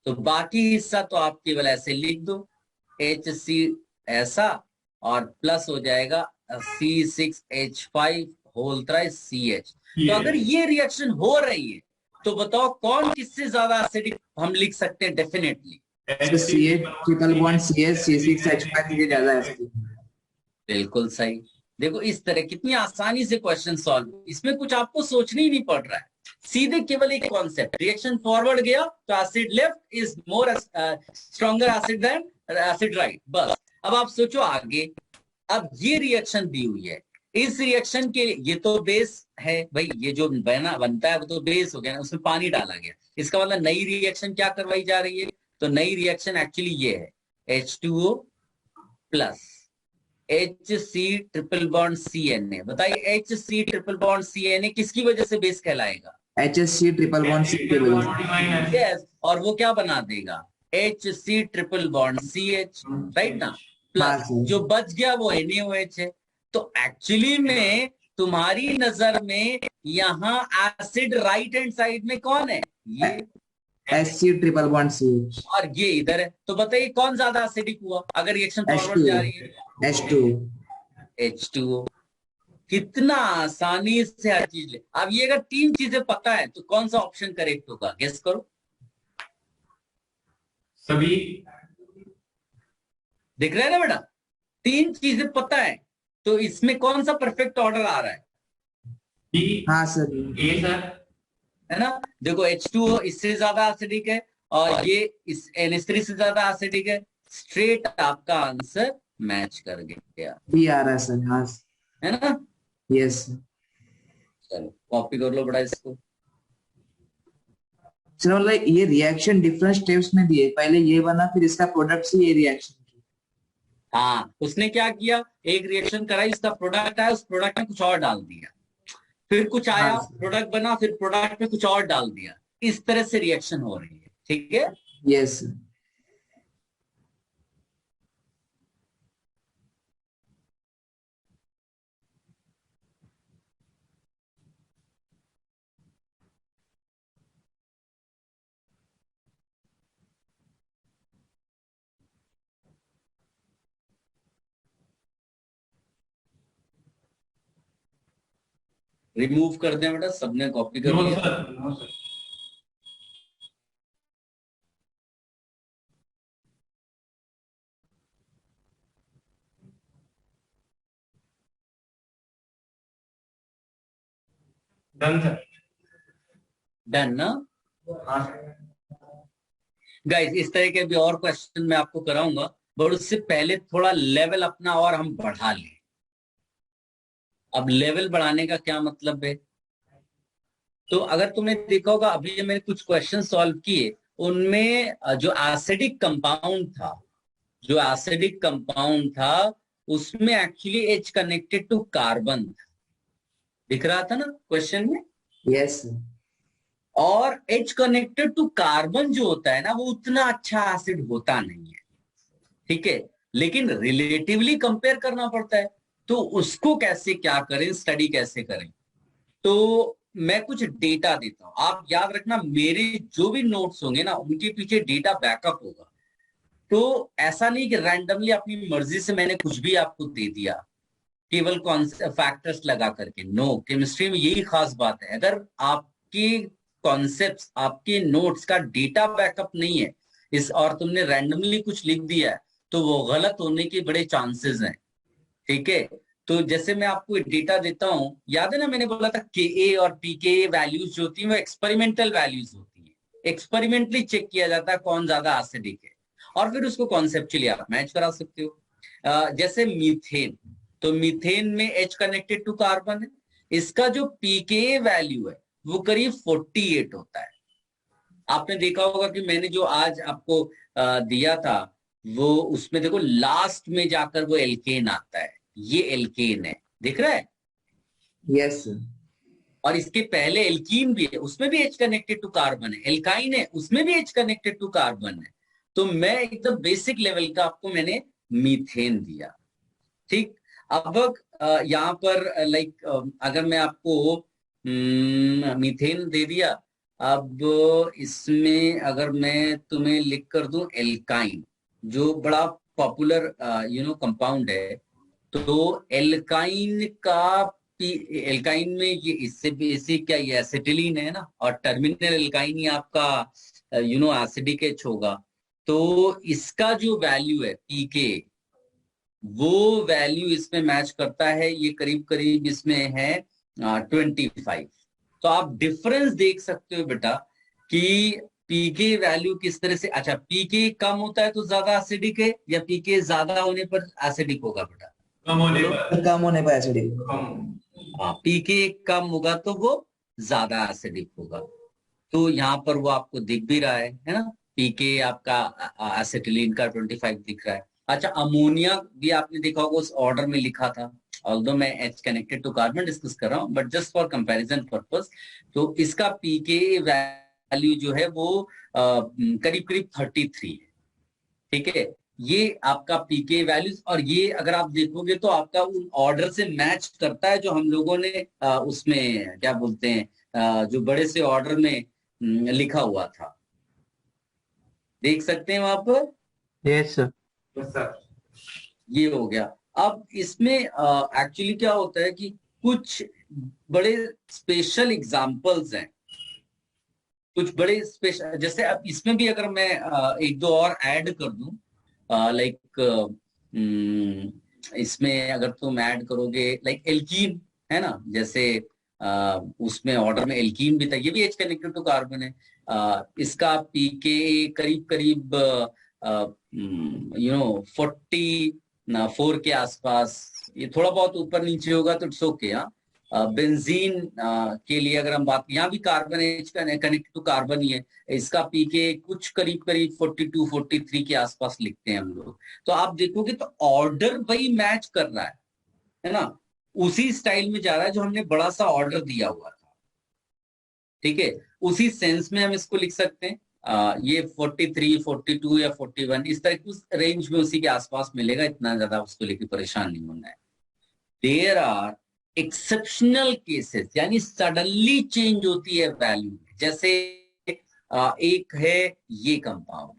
A: तो बाकी हिस्सा तो आप केवल ऐसे लिख दो, HC ऐसा और प्लस हो जाएगा C6H5 होल थ्राइस CH। तो अगर ये रिएक्शन हो रही है तो बताओ कौन किससे ज्यादा एसिडिक हम लिख सकते हैं? Definitely
B: CH triple bond CH C6H5 ये ज्यादा एसिडिक है।
A: बिल्कुल सही। देखो इस तरह कितनी आसानी से क्वेश्चन सॉल्व, इसमें कुछ आपको सोचना ही नहीं पड़ रहा है, सीधे केवल एक कॉन्सेप्ट, रिएक्शन फॉरवर्ड गया तो acid left is more stronger acid than acid right, बस। अब आप सोचो आगे। अब ये रिएक्शन दी हुई है, इस रिएक्शन के ये तो बेस है भाई, ये जो बनता है वो तो बेस हो गया ना, उसमें पानी डाला गया। इसका मतलब नई रिएक्शन क्या करवाई जा रही है? तो नई रिएक्शन एक्चुअली ये है H2O plus HC triple bond CNA, बताइए HC ट्रिपल बॉन्ड CNA किसकी वजह से बेस कहलाएगा?
B: HSC ट्रिपल बॉन्ड C की वजह से।
A: यस, और वो क्या बना देगा? HC triple bond CH, right ना?
B: हाँ
A: प्लस
B: सर।
A: जो बच गया वो NaOH है। तो एक्चुअली में तुम्हारी नजर में यहाँ एसिड राइट हैंड साइड में कौन है? ये,
B: SC ट्रिपल बॉन्ड CH।
A: और ये इधर है। तो बताइए कौन ज्यादा एसिडिक हुआ अगर रिएक्शन फॉरवर्ड जा रही है?
B: H2।
A: H2O। कितना आसानी से हर चीज ले। अब ये अगर तीन चीजें पता है तो कौन सा ऑप्शन करेक्ट होगा? गेस करो।
E: सभी।
A: दिख रहा है ना बेटा? तीन चीजें पता है तो इसमें कौन सा परफेक्ट ऑर्डर आ रहा है?
E: बी।
B: हाँ सर।
E: ए सर।
A: है ना? देखो H2O इससे ज्यादा एसिडिक है और ये इस NH3 से ज्यादा एसिडिक है। स्ट्रेट आपका आंसर मैच कर गया,
B: बी आ रहा है सर। हाँ
A: है ना?
B: यस।
A: चलो कॉपी कर लो बेटा इसको।
B: सर मतलब ये रिएक्शन डिफरेंट स्टेप्स में दिए, पहले ये बना फिर इसका प्रोडक्ट से ये रिएक्शन।
A: हाँ, उसने क्या किया? एक रिएक्शन कराई, इसका प्रोडक्ट आया, उस प्रोडक्ट में कुछ और डाल दिया, फिर कुछ आया, प्रोडक्ट बना, फिर प्रोडक्ट में कुछ और डाल दिया। इस तरह से रिएक्शन हो रही है, ठीक है?
B: यस।
A: रिमूव कर दें बेटा, सबने कॉपी कर
E: नो
A: लिया?
E: Sir, no sir. Done sir.
A: Done ना?
E: हाँ सर।
A: गाइस इस तरह के भी और क्वेश्चन मैं आपको कराऊंगा, बट उससे पहले थोड़ा लेवल अपना और हम बढ़ा लें। अब लेवल बढ़ाने का क्या मतलब है? तो अगर तुमने देखा होगा अभी जो मैंने कुछ क्वेश्चन सॉल्व किए उनमें जो एसिडिक कंपाउंड था, जो एसिडिक कंपाउंड था उसमें actually H connected to carbon था, दिख रहा था ना क्वेश्चन में?
B: यस।
A: और H कनेक्टेड टू कार्बन जो होता है ना वो उतना अच्छा एसिड होता नहीं है, ठीक है? लेकिन रिलेटिवली कंपेयर करना पड़ता है, तो उसको कैसे क्या करें, स्टडी कैसे करें? तो मैं कुछ डेटा देता हूं, आप याद रखना मेरे जो भी नोट्स होंगे ना उनके पीछे डेटा बैकअप होगा। तो ऐसा नहीं कि रैंडमली अपनी मर्जी से मैंने कुछ भी आपको दे दिया केवल फैक्टर्स लगा करके। नो, केमिस्ट्री में यही खास बात है, अगर आपके कॉन्सेप्ट्स, आपके नोट्स का डेटा बैकअप नहीं है इस और तुमने रैंडमली कुछ लिख दिया है तो वो गलत होने के बड़े चांसेस हैं, ठीक है? तो जैसे मैं आपको डेटा देता हूं, याद है ना मैंने बोला था Ka और Pka वैल्यूज जो होती है वो एक्सपेरिमेंटल वैल्यूज होती है, एक्सपेरिमेंटली चेक किया जाता है कौन ज्यादा एसिडिक है और फिर उसको कॉन्सेप्चुअली आप मैच करा सकते हो। जैसे मीथेन, तो मीथेन में H कनेक्टेड टू कार्बन है, इसका जो Pka वैल्यू है वो करीब 48 होता है। आपने देखा होगा कि मैंने जो आज आपको दिया था वो उसमें देखो लास्ट में जाकर वो एल्केन आता है, ये एल्केन है, दिख रहा है?
B: यस।
A: और इसके पहले एल्कीन भी है, उसमें भी H कनेक्टेड टू कार्बन है, एल्काइन है उसमें भी H कनेक्टेड टू कार्बन है। तो मैं एकदम बेसिक लेवल का आपको मैंने मीथेन दिया, ठीक? अब यहाँ पर लाइक अगर मैं आपको मीथेन दे दिया, अब इसमें अगर मैं तुम्हें लिख कर दूं एल्काइन, जो बड़ा पॉपुलर कंपाउंड है, तो एल्काइन का एल्काइन में ये इससे बेसिक क्या, ये एसिटिलीन है ना, और टर्मिनल एल्काइन ही आपका एसिडिक H होगा। तो इसका जो वैल्यू है पीके, वो वैल्यू इसमें मैच करता है, ये करीब करीब इसमें है 25। तो आप डिफरेंस देख सकते हो बेटा कि पीके वैल्यू किस तरह से, अच्छा पीके कम होता है तो ज्यादा एसिडिक है या पीके ज्यादा होने पर एसिडिक होगा बेटा?
E: कम होने पर।
B: कम होने पर एसिडिक।
E: कम।
A: पीके कम होगा तो वो ज्यादा एसिडिक होगा। तो यहाँ पर वो आपको दिख भी रहा है ना? पीके आपका एसिटिलीन का 25 दिख रहा है। अच्छा, अमोनिया भी आपने देखा होगा उस ऑर्डर में लिखा था, ऑल्दो मैं H connected to carbon discuss कर रहा हूं, but just for comparison purpose. तो इसका पीके वैल्यू जो है वो करीब करीब 33 है। ठीक है, ये आपका पीके वैल्यूज, और ये अगर आप देखोगे तो आपका उन ऑर्डर से मैच करता है जो हम लोगों ने उसमें क्या बोलते हैं, जो बड़े से ऑर्डर में लिखा हुआ था, देख सकते हैं वहां पर।
C: Yes sir.
E: Yes, sir.
A: ये हो गया। अब इसमें एक्चुअली क्या होता है कि कुछ बड़े स्पेशल एग्जाम्पल्स हैं, कुछ बड़े स्पेशल, जैसे अब इसमें भी अगर मैं एक दो और ऐड कर दूं, लाइक इसमें अगर तुम ऐड करोगे लाइक एल्कीन, है ना, जैसे उसमें ऑर्डर में एल्कीन भी था, ये भी H कनेक्टेड टू कार्बन है। इसका पीके करीब करीब 44 के आसपास, ये थोड़ा बहुत ऊपर नीचे होगा तो इट्स ओके। बेंजीन के लिए अगर हम बात, यहाँ भी carbon H connected to carbon ही है, इसका पीके कुछ करीब करीब 42-43 के आसपास लिखते हैं हम लोग। तो आप देखोगे तो ऑर्डर वही मैच कर रहा है ना, उसी स्टाइल में जा रहा है जो हमने बड़ा सा ऑर्डर दिया हुआ था। ठीक है, उसी सेंस में हम इसको लिख सकते हैं। ये 43, 42 या 41 इस तरह की उस रेंज में उसी के आसपास मिलेगा, इतना ज्यादा उसको लेकर परेशान नहीं होना है। देयर आर एक्सेप्शनल केसेस, यानी सडनली चेंज होती है वैल्यू, जैसे एक है ये कंपाउंड,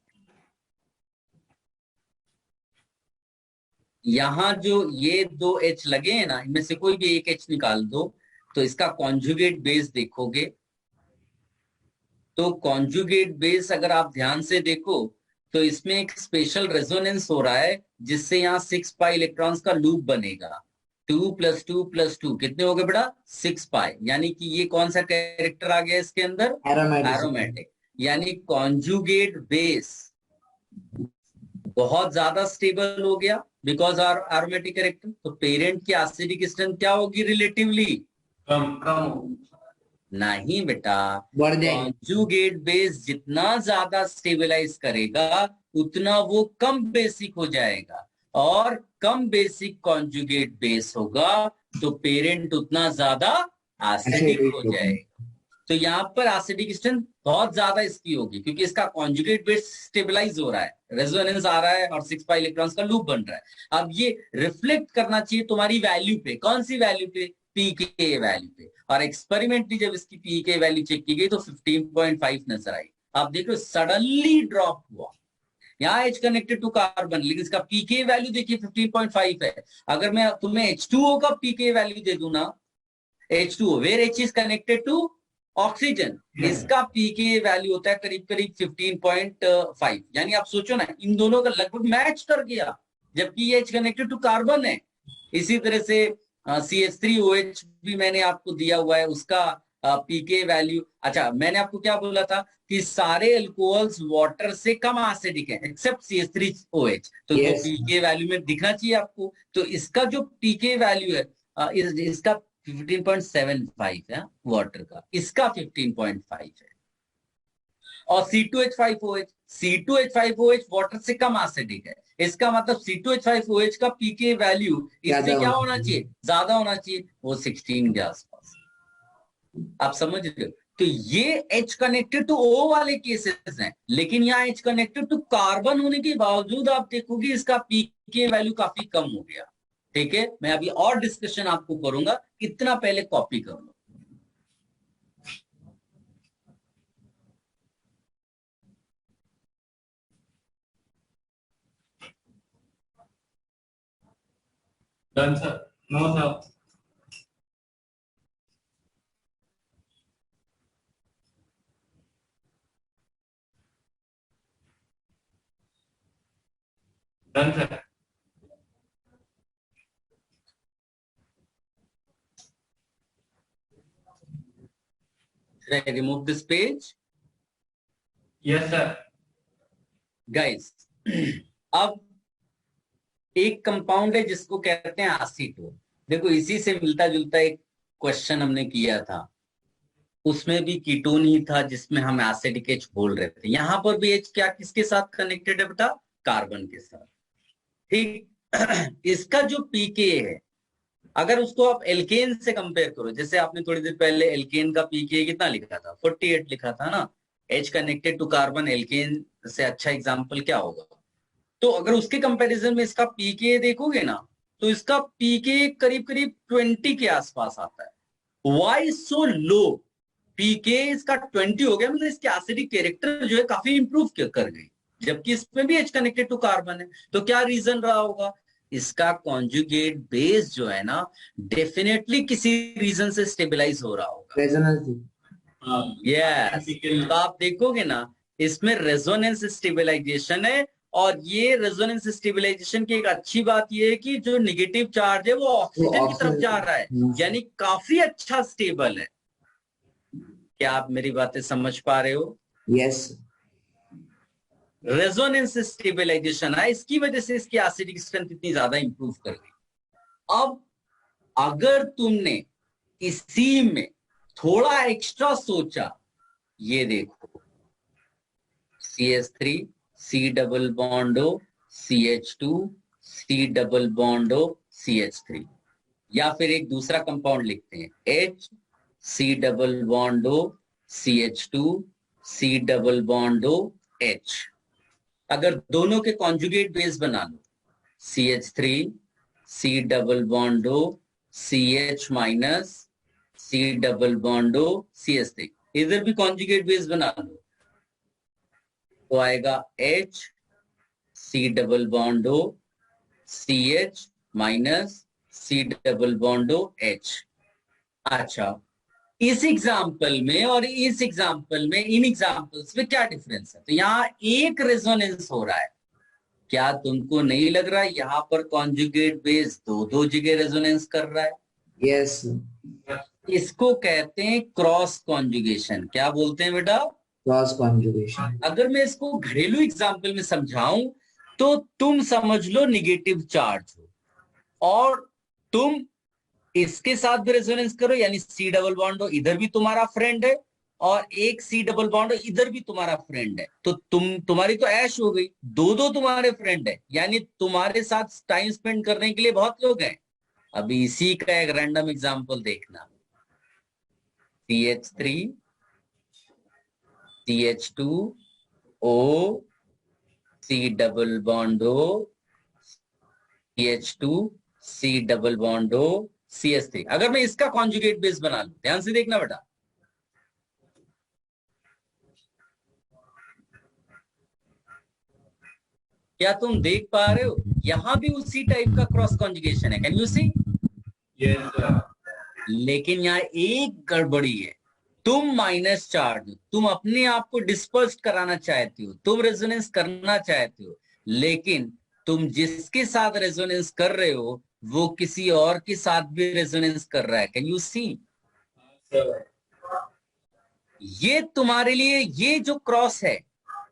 A: यहां जो ये दो H लगे हैं ना, इनमें से कोई भी एक H निकाल दो, तो इसका कॉन्जुगेट बेस देखोगे तो कॉन्जुगेट बेस अगर आप ध्यान से देखो तो इसमें एक स्पेशल रेजोनेंस हो रहा है, जिससे यहाँ 6 पाई इलेक्ट्रॉन्स का लूप बनेगा। 2 + 2 + 2 कितने हो गए बेटा? 6 पाई। यानी कि ये कौन सा कैरेक्टर आ गया इसके अंदर? एरोमेटिक। यानी कॉन्जुगेट बेस बहुत ज्यादा स्टेबल हो गया बिकॉज आर एरोमेटिक कैरेक्टर। तो पेरेंट की एसिडिक स्ट्रेंथ क्या होगी रिलेटिवली?
E: कम
A: नहीं बेटा,
B: बढ़ जाएगी।
A: कॉन्जुगेट बेस जितना ज्यादा स्टेबलाइज करेगा उतना वो कम बेसिक हो जाएगा, और कम बेसिक कॉन्जुगेट बेस होगा तो पेरेंट उतना ज्यादा एसिडिक हो जाएगा। तो यहाँ पर एसिडिक स्ट्रेंथ बहुत ज्यादा इसकी होगी क्योंकि इसका कॉन्जुगेट बेस स्टेबलाइज हो रहा है, रेजोनेंस आ रहा है और 6 पाई इलेक्ट्रॉन्स का लूप बन रहा है। अब ये रिफ्लेक्ट करना चाहिए तुम्हारी वैल्यू पे, कौन सी वैल्यू पे? पीके वैल्यू पे। और एक्सपेरिमेंटली जब इसकी पीके वैल्यू चेक की गई तो 15.5 नजर आई। आप देखो सडनली ड्रॉप हुआ, यहाँ H कनेक्टेड टू कार्बन, लेकिन इसका पीके वैल्यू देखिए 15.5 है। अगर मैं तुम्हें H2O का पीके वैल्यू दे दूं ना, H2O where H is connected to oxygen, इसका पीके वैल्यू होता है करीब करीब 15.5। यानी आप सोचो ना, इन दोनों का लगभग मैच कर गया, जबकि ये H कनेक्टेड टू कार्बन है। इसी तरह से CH3OH भी मैंने आपको दिया हुआ है, उसका पीके वैल्यू। अच्छा, मैंने आपको क्या बोला था कि सारे अल्कोहल्स वाटर से कम एसिडिक है एक्सेप्ट CH3OH, तो वो पीके वैल्यू में दिखना चाहिए आपको। तो इसका जो पीके वैल्यू है इसका 15.75 है वाटर का, इसका 15.5 है। और C2H5OH वाटर से कम एसिडिक है, इसका मतलब C2H5OH का पीके वैल्यू इससे क्या होना चाहिए? ज्यादा होना चाहिए, वो 16 के आसपास। आप समझ रहे हो? तो ये H कनेक्टेड टू O वाले केसेस हैं, लेकिन यहाँ H कनेक्टेड टू कार्बन होने के बावजूद आप देखोगे इसका पीके वैल्यू काफी कम हो गया। ठीक है, मैं अभी और डिस्कशन आपको करूंगा, इतना पहले कॉपी कर लो।
E: Done, sir. No, sir. Done, sir.
A: Should I remove this page?
E: Yes, sir.
A: Guys, अब एक कंपाउंड है जिसको कहते हैं एसीटोन। देखो इसी से मिलता जुलता एक क्वेश्चन हमने किया था, उसमें भी कीटोन ही था जिसमें हम एसिडिक H बोल रहे थे। यहां पर भी H क्या किसके साथ कनेक्टेड है बेटा? कार्बन के साथ। ठीक। इसका जो पीके है, अगर उसको आप एल्केन से कंपेयर करो, जैसे आपने थोड़ी देर पहले एल्केन का पीके कितना लिखा था, 48 लिखा था ना, H connected to carbon, alkane से अच्छा एग्जांपल क्या होगा। तो अगर उसके कंपैरिजन में इसका पीके देखोगे ना, तो इसका पीके करीब करीब 20 के आसपास आता है। वाई सो लो? पीके इसका 20 हो गया, मतलब इसके एसिडिक कैरेक्टर जो है काफी इंप्रूव कर गई, जबकि इसमें भी H कनेक्टेड टू कार्बन है। तो क्या रीजन रहा होगा? इसका कॉन्जुगेट बेस जो है ना, डेफिनेटली किसी रीजन से स्टेबलाइज हो रहा होगा।
B: रेजोनेंस।
A: यस, तो आप देखोगे ना, इसमें रेजोनेंस स्टेबलाइजेशन है। और ये रेजोनेंस स्टेबलाइजेशन की एक अच्छी बात ये है कि जो नेगेटिव चार्ज है वो ऑक्सीजन की तरफ जा रहा है, यानी काफी अच्छा स्टेबल है। क्या आप मेरी बातें समझ पा रहे हो?
B: यस।
A: रेजोनेंस स्टेबलाइजेशन है, इसकी वजह से इसकी एसिडिक स्ट्रेंथ इतनी ज्यादा इंप्रूव कर गई। अब अगर तुमने इसी में थोड़ा एक्स्ट्रा सोचा, ये देखो CH3 C double bond O CH2 C double bond O CH3, या फिर एक दूसरा कंपाउंड लिखते हैं H C double bond O CH2 C double bond O H। अगर दोनों के कॉन्जुगेट बेस बना लो, CH3 C double bond O CH minus C double bond O CH3, इधर भी कॉन्जुगेट बेस बना लो, तो आएगा H C double bond O CH minus C double bond O H। अच्छा, इस एग्जाम्पल में और इस एग्जाम्पल में, इन एग्जाम्पल्स में क्या डिफरेंस है? तो यहाँ एक रेजोनेंस हो रहा है। क्या तुमको नहीं लग रहा यहाँ पर कॉन्जुगेट बेस दो दो जगह रेजोनेंस कर रहा है?
B: यस।
A: इसको कहते हैं क्रॉस कॉन्जुगेशन। क्या बोलते हैं बेटा?
B: Cross conjugation.
A: अगर मैं इसको घरेलू एग्जाम्पल में समझाऊं तो तुम समझ लो निगेटिव चार्ज हो और तुम इसके साथ भी रेजोनेंस करो, यानी C डबल बॉन्ड हो, इधर भी तुम्हारा फ्रेंड है, और एक C डबल बॉन्ड हो, इधर भी तुम्हारा फ्रेंड है, तो तुम्हारी तो ऐश हो गई, दो दो तुम्हारे फ्रेंड है, यानी तुम्हारे साथ टाइम स्पेंड करने के लिए बहुत लोग हैं। अभी इसी का एक रैंडम एग्जांपल देखना, CH3 CH2 O C double bond O CH2 C double bond O CH3। अगर मैं इसका कॉन्जुगेट बेस बना लूं, ध्यान से देखना बेटा, क्या तुम देख पा रहे हो? यहां भी उसी टाइप का क्रॉस कॉन्जुगेशन है, can you see?
E: Yes, sir.
A: लेकिन यहाँ एक गड़बड़ी है, तुम माइनस चार्ज हो, तुम अपने आप को डिस्पर्स कराना चाहते हो, तुम रेजोनेंस करना चाहते हो, लेकिन तुम जिसके साथ रेजोनेंस कर रहे हो वो किसी और के साथ भी रेजोनेंस कर रहा है। कैन यू सी? ये तुम्हारे लिए, ये जो क्रॉस है,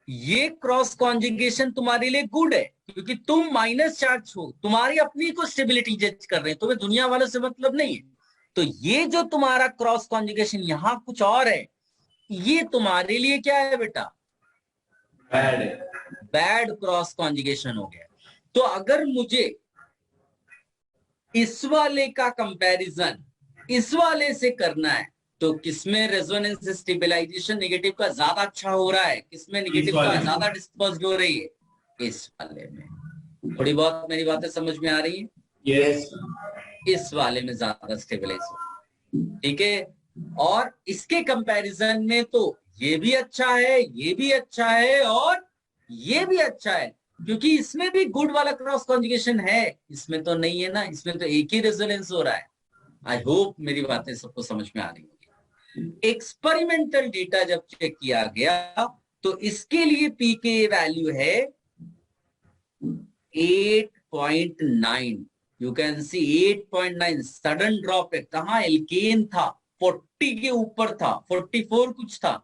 A: ये क्रॉस कॉन्जुगेशन तुम्हारे लिए गुड है, क्योंकि तुम माइनस चार्ज हो, तुम्हारी अपनी को स्टेबिलिटी जज कर रहे हैं, तुम्हें दुनिया वालों से मतलब नहीं है। तो ये जो तुम्हारा क्रॉस कॉन्जुगेशन यहां कुछ और है, ये तुम्हारे लिए क्या है बेटा? बैड क्रॉस कॉन्जुगेशन हो गया। तो अगर मुझे इस वाले का कंपैरिजन इस वाले से करना है, तो किसमें रेजोनेंस स्टेबलाइजेशन नेगेटिव का ज्यादा अच्छा हो रहा है, किसमें नेगेटिव का ज्यादा डिस्पर्स्ड हो रही है? इस वाले में। थोड़ी बहुत मेरी बातें समझ में आ रही है?
B: यस।
A: इस वाले में ज्यादा स्टेबलाइज हो, ठीक है। और इसके कंपैरिजन में तो ये भी अच्छा है, ये भी अच्छा है और ये भी अच्छा है, क्योंकि इसमें भी गुड वाला क्रॉस कॉन्जुगेशन है, इसमें तो नहीं है ना, इसमें तो एक ही रेजोनेंस हो रहा है। आई होप मेरी बातें सबको समझ में आ रही होगी। एक्सपेरिमेंटल डेटा जब चेक किया गया तो इसके लिए पीके वैल्यू है 8.9। You can see 8.9 sudden drop है। कहां? एल्केन था 40 के ऊपर था, 44 कुछ था,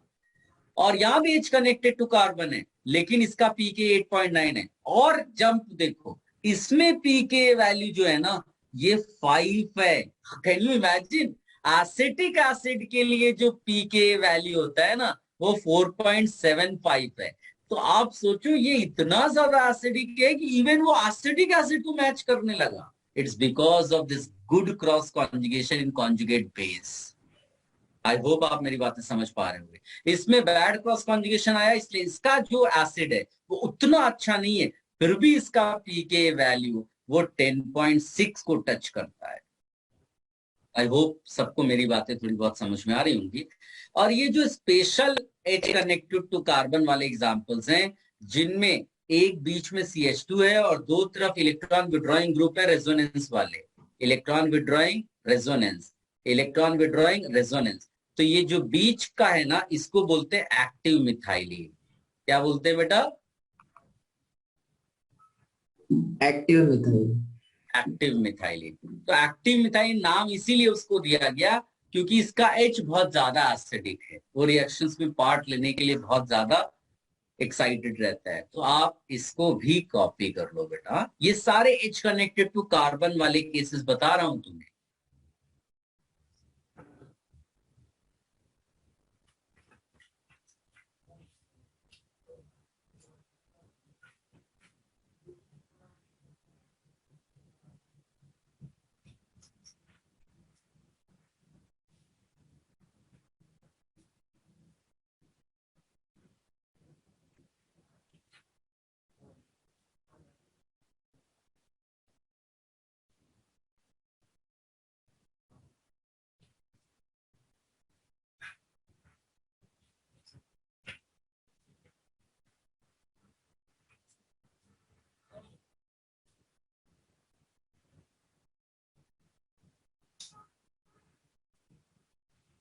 A: और यहां भी H कनेक्टेड टू कार्बन है, लेकिन इसका पीके 8.9 है। और जंप देखो, इसमें पीके वैल्यू जो है ना ये 5 है। Can you imagine? Acetic acid के लिए जो पीके वैल्यू होता है ना वो 4.75 है। तो आप सोचो ये इतना ज्यादा एसिडिक है कि इवन वो एसिडिक एसिड को मैच करने लगा. It's because of this good cross conjugation in conjugate base. I hope आप मेरी बातें समझ पा रहे होंगे. इसमें बैड क्रॉस कॉन्जुगेशन आया इसलिए इसका जो एसिड है वो उतना अच्छा नहीं है, फिर भी इसका पीके वैल्यू वो 10.6 को टच करता है. आई होप सबको मेरी बातें थोड़ी बहुत समझ में आ रही होंगी. और ये जो special H connected to carbon वाले एग्जांपल्स हैं, जिनमें एक बीच में CH2 है और दो तरफ इलेक्ट्रॉन विड्रॉइंग ग्रुप है रेजोनेंस वाले, electron withdrawing resonance, electron withdrawing resonance. तो ये जो बीच का है ना, इसको बोलते हैं एक्टिव मिथाइलिन. क्या बोलते हैं बेटा?
B: Active methyl.
A: Active methylene. तो एक्टिव मिथाइलिन नाम इसीलिए उसको दिया गया क्योंकि इसका H बहुत ज्यादा एसिडिक है, वो रिएक्शंस में पार्ट लेने के लिए बहुत ज्यादा एक्साइटेड रहता है. तो आप इसको भी कॉपी कर लो बेटा. ये सारे H कनेक्टेड टू कार्बन वाले केसेस बता रहा हूं तुम्हें.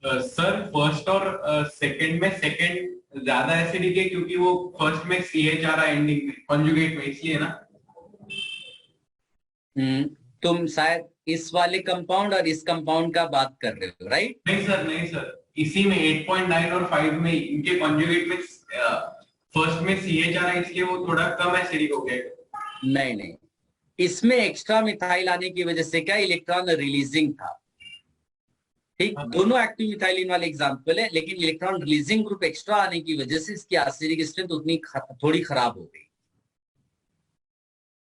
E: सर फर्स्ट और सेकंड में सेकंड ज्यादा एसिडिक है क्योंकि वो फर्स्ट में CH आ रहा है एंडिंग में कॉन्जुगेट में, इसलिए ना.
A: तुम शायद इस वाले कंपाउंड और इस कंपाउंड का बात कर रहे हो, राइट?
E: नहीं सर, नहीं सर, इसी में 8.9 और 5 में इनके कॉन्जुगेट में फर्स्ट में CH आ रहा है, इसलिए वो थोड़ा कम एसिडिक हो गया.
A: नहीं नहीं, इसमें एक्स्ट्रा मिथाइल आने की वजह से क्या इलेक्ट्रॉन रिलीजिंग था. ठीक, दोनों एक्टिव मिथाइलिन वाले एग्जांपल है, लेकिन इलेक्ट्रॉन रिलीजिंग ग्रुप एक्स्ट्रा आने की वजह से इसकी एसिडिक स्ट्रेंथ उतनी थोड़ी खराब हो गई.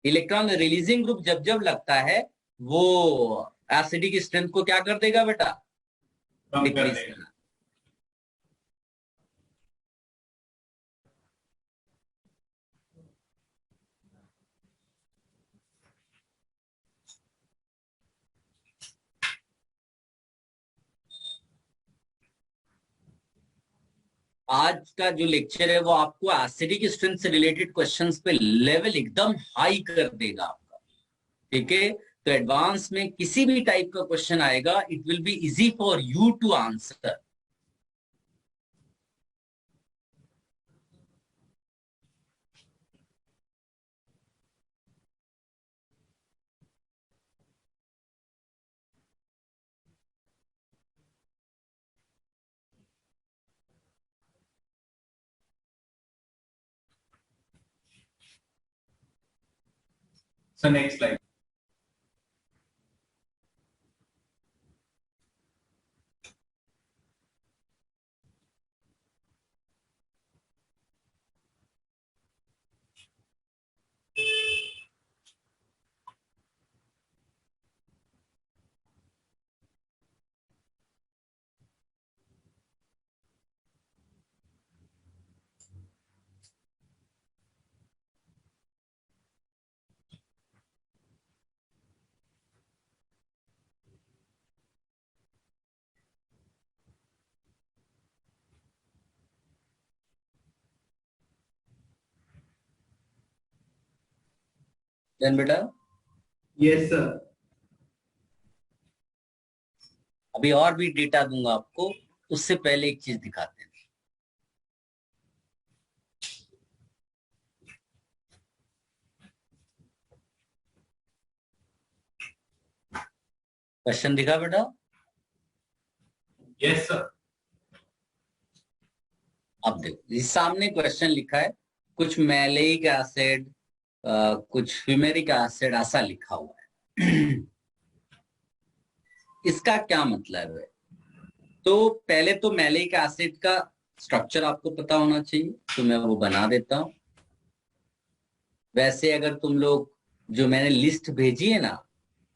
A: इलेक्ट्रॉन रिलीजिंग ग्रुप जब जब लगता है वो एसिडिक स्ट्रेंथ को क्या कर देगा बेटा? डिक्रीज करना. आज का जो लेक्चर है वो आपको एसिडिक स्ट्रेंथ से रिलेटेड क्वेश्चंस पे लेवल एकदम हाई कर देगा आपका. ठीक है, तो एडवांस में किसी भी टाइप का क्वेश्चन आएगा, it will be easy for you to answer.
E: So next slide.
A: Then बेटा
E: Yes sir.
A: अभी और भी डेटा दूंगा आपको, उससे पहले एक चीज दिखाते हैं. क्वेश्चन दिखा बेटा?
E: Yes sir.
A: अब देखो, इस सामने क्वेश्चन लिखा है, कुछ मैलेइक एसिड, कुछ फ्यूमेरिक एसिड ऐसा लिखा हुआ है. इसका क्या मतलब है? तो पहले तो मैलेइक एसिड का स्ट्रक्चर आपको पता होना चाहिए, तो मैं वो बना देता हूं। वैसे अगर तुम लोग जो मैंने लिस्ट भेजी है ना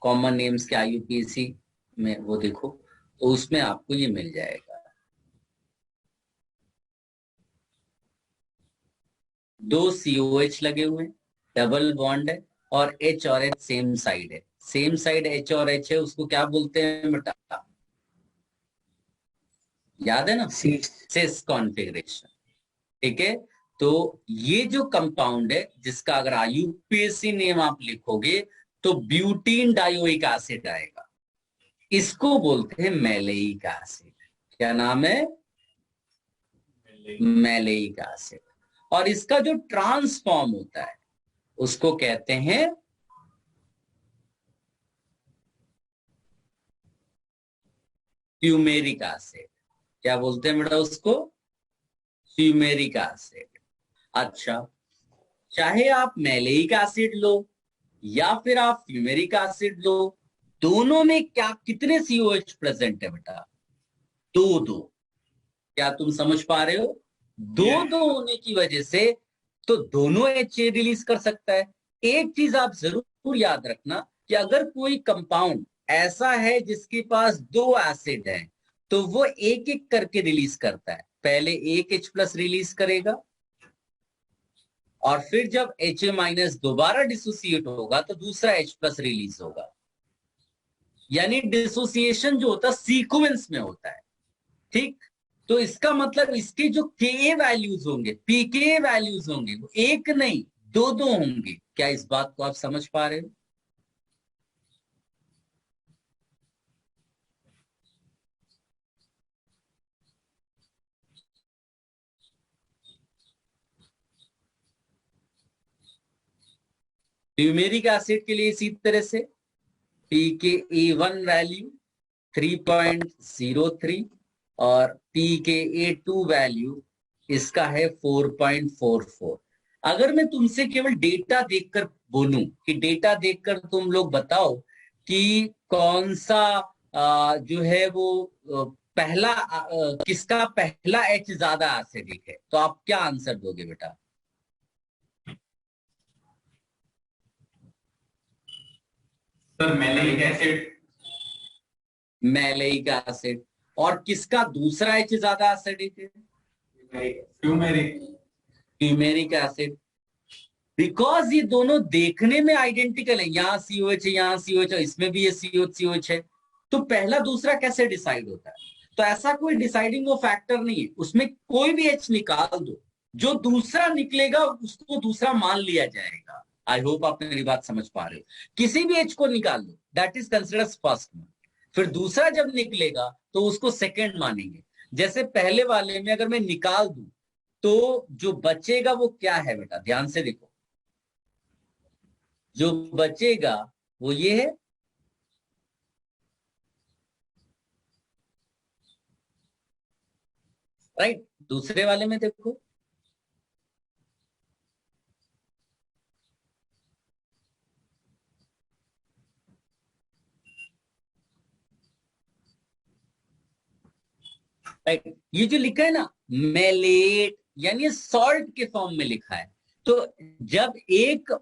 A: कॉमन नेम्स के IUPAC में, वो देखो तो उसमें आपको ये मिल जाएगा। दो COH लगे हुए हैं, डबल बॉन्ड है, और H और H सेम साइड है। सेम साइड H और H है, उसको क्या बोलते हैं बेटा? याद है ना? सिस कॉन्फ़िगरेशन। ठीक है, तो ये जो कंपाउंड है जिसका अगर IUPAC नेम आप लिखोगे तो ब्यूटीन डायोइक एसिड आएगा। इसको बोलते हैं मैलेइक एसिड। क्या नाम है? Maleic acid. और इसका जो ट्रांसफॉर्म होता है उसको कहते हैं फ्यूमेरिक एसिड। क्या बोलते हैं बेटा उसको? Fumaric acid. अच्छा, चाहे आप मैलेइक एसिड लो या फिर आप फ्यूमेरिक एसिड लो, दोनों में क्या कितने COH प्रेजेंट है बेटा? दो दो। क्या तुम समझ पा रहे हो? दो दो होने की वजह से तो दोनों HA रिलीज कर सकता है। एक चीज आप जरूर याद रखना कि अगर कोई कंपाउंड ऐसा है जिसके पास दो एसिड है तो वो एक एक करके रिलीज करता है। पहले एक H+ रिलीज करेगा और फिर जब HA- दोबारा डिसोसिएट होगा तो दूसरा H+ रिलीज होगा। यानी डिसोसिएशन जो होता है सीक्वेंस में होता है। ठीक, तो इसका मतलब इसके जो Ka वैल्यूज होंगे, Pka वैल्यूज होंगे, वो एक नहीं दो दो होंगे। क्या इस बात को आप समझ पा रहे हो? ट्यूमेरिक एसिड के लिए इसी तरह से Pka1 वैल्यू 3.03 और Pka2 वैल्यू इसका है 4.44। अगर मैं तुमसे केवल डेटा देखकर बोलूं कि डेटा देखकर तुम लोग बताओ कि कौन सा जो है वो पहला किसका पहला H ज्यादा एसिडिक है, तो आप क्या आंसर दोगे बेटा?
E: Sir maleic acid.
A: Maleic acid. और किसका दूसरा H ज्यादा एसिडिक है?
E: फ्यूमेरिक।
A: Turmeric acid. बिकॉज ये दोनों देखने में आइडेंटिकल है, यहाँ COH है, यहाँ COH है, इसमें भी ये COH है, तो पहला दूसरा कैसे डिसाइड होता है? तो ऐसा कोई डिसाइडिंग वो फैक्टर नहीं है, उसमें कोई भी H निकाल दो, जो दूसरा निकलेगा उसको दूसरा मान लिया जाएगा। आई होप आप मेरी बात समझ पा रहे हो। किसी भी H को निकाल दो, दैट इज कंसिडर्ड फर्स्ट, फिर दूसरा जब निकलेगा तो उसको सेकेंड मानेंगे। जैसे पहले वाले में अगर मैं निकाल दूं तो जो बचेगा वो क्या है बेटा? ध्यान से देखो, जो बचेगा वो ये है, राइट। दूसरे वाले में देखो, राइट, ये जो लिखा है ना मेलेट, यानी सॉल्ट के फॉर्म में लिखा है। तो जब एक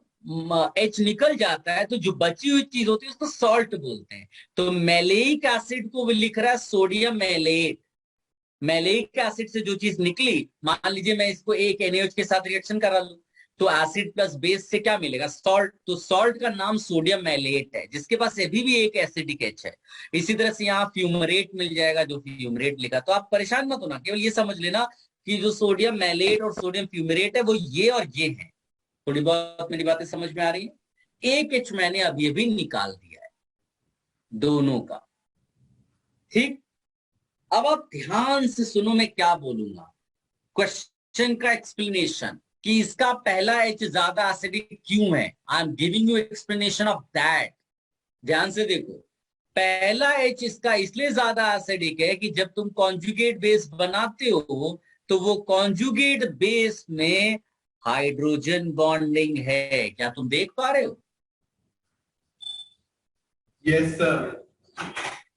A: H निकल जाता है तो जो बची हुई चीज होती है उसको सॉल्ट बोलते हैं। तो मैलेइक एसिड को वो लिख रहा है सोडियम मैलेट। मैलेइक एसिड से जो चीज निकली, मान लीजिए मैं इसको एक NaOH के साथ रिएक्शन करा लूं, तो एसिड प्लस बेस से क्या मिलेगा? सॉल्ट। तो सॉल्ट का नाम सोडियम मैलेट है, जिसके पास अभी भी एक एसिडिक H है। इसी तरह से यहाँ फ्यूमरेट मिल जाएगा, जो फ्यूमरेट लिखा। तो आप परेशान मत होना, केवल ये समझ लेना कि जो सोडियम मैलेट और सोडियम फ्यूमरेट है वो ये और ये है। थोड़ी बहुत मेरी बातें समझ में आ रही है? एक H मैंने अभी अभी निकाल दिया है दोनों का। ठीक, अब आप ध्यान से सुनो मैं क्या बोलूंगा। क्वेश्चन का एक्सप्लेनेशन कि इसका पहला H ज्यादा एसिडिक क्यों है, I am giving you explanation of that. ध्यान से देखो, पहला H इसका इसलिए ज्यादा एसिडिक है कि जब तुम कॉन्जुगेट बेस बनाते हो तो वो कॉन्जुगेट बेस में हाइड्रोजन बॉन्डिंग है। क्या तुम देख पा रहे हो?
E: Yes sir.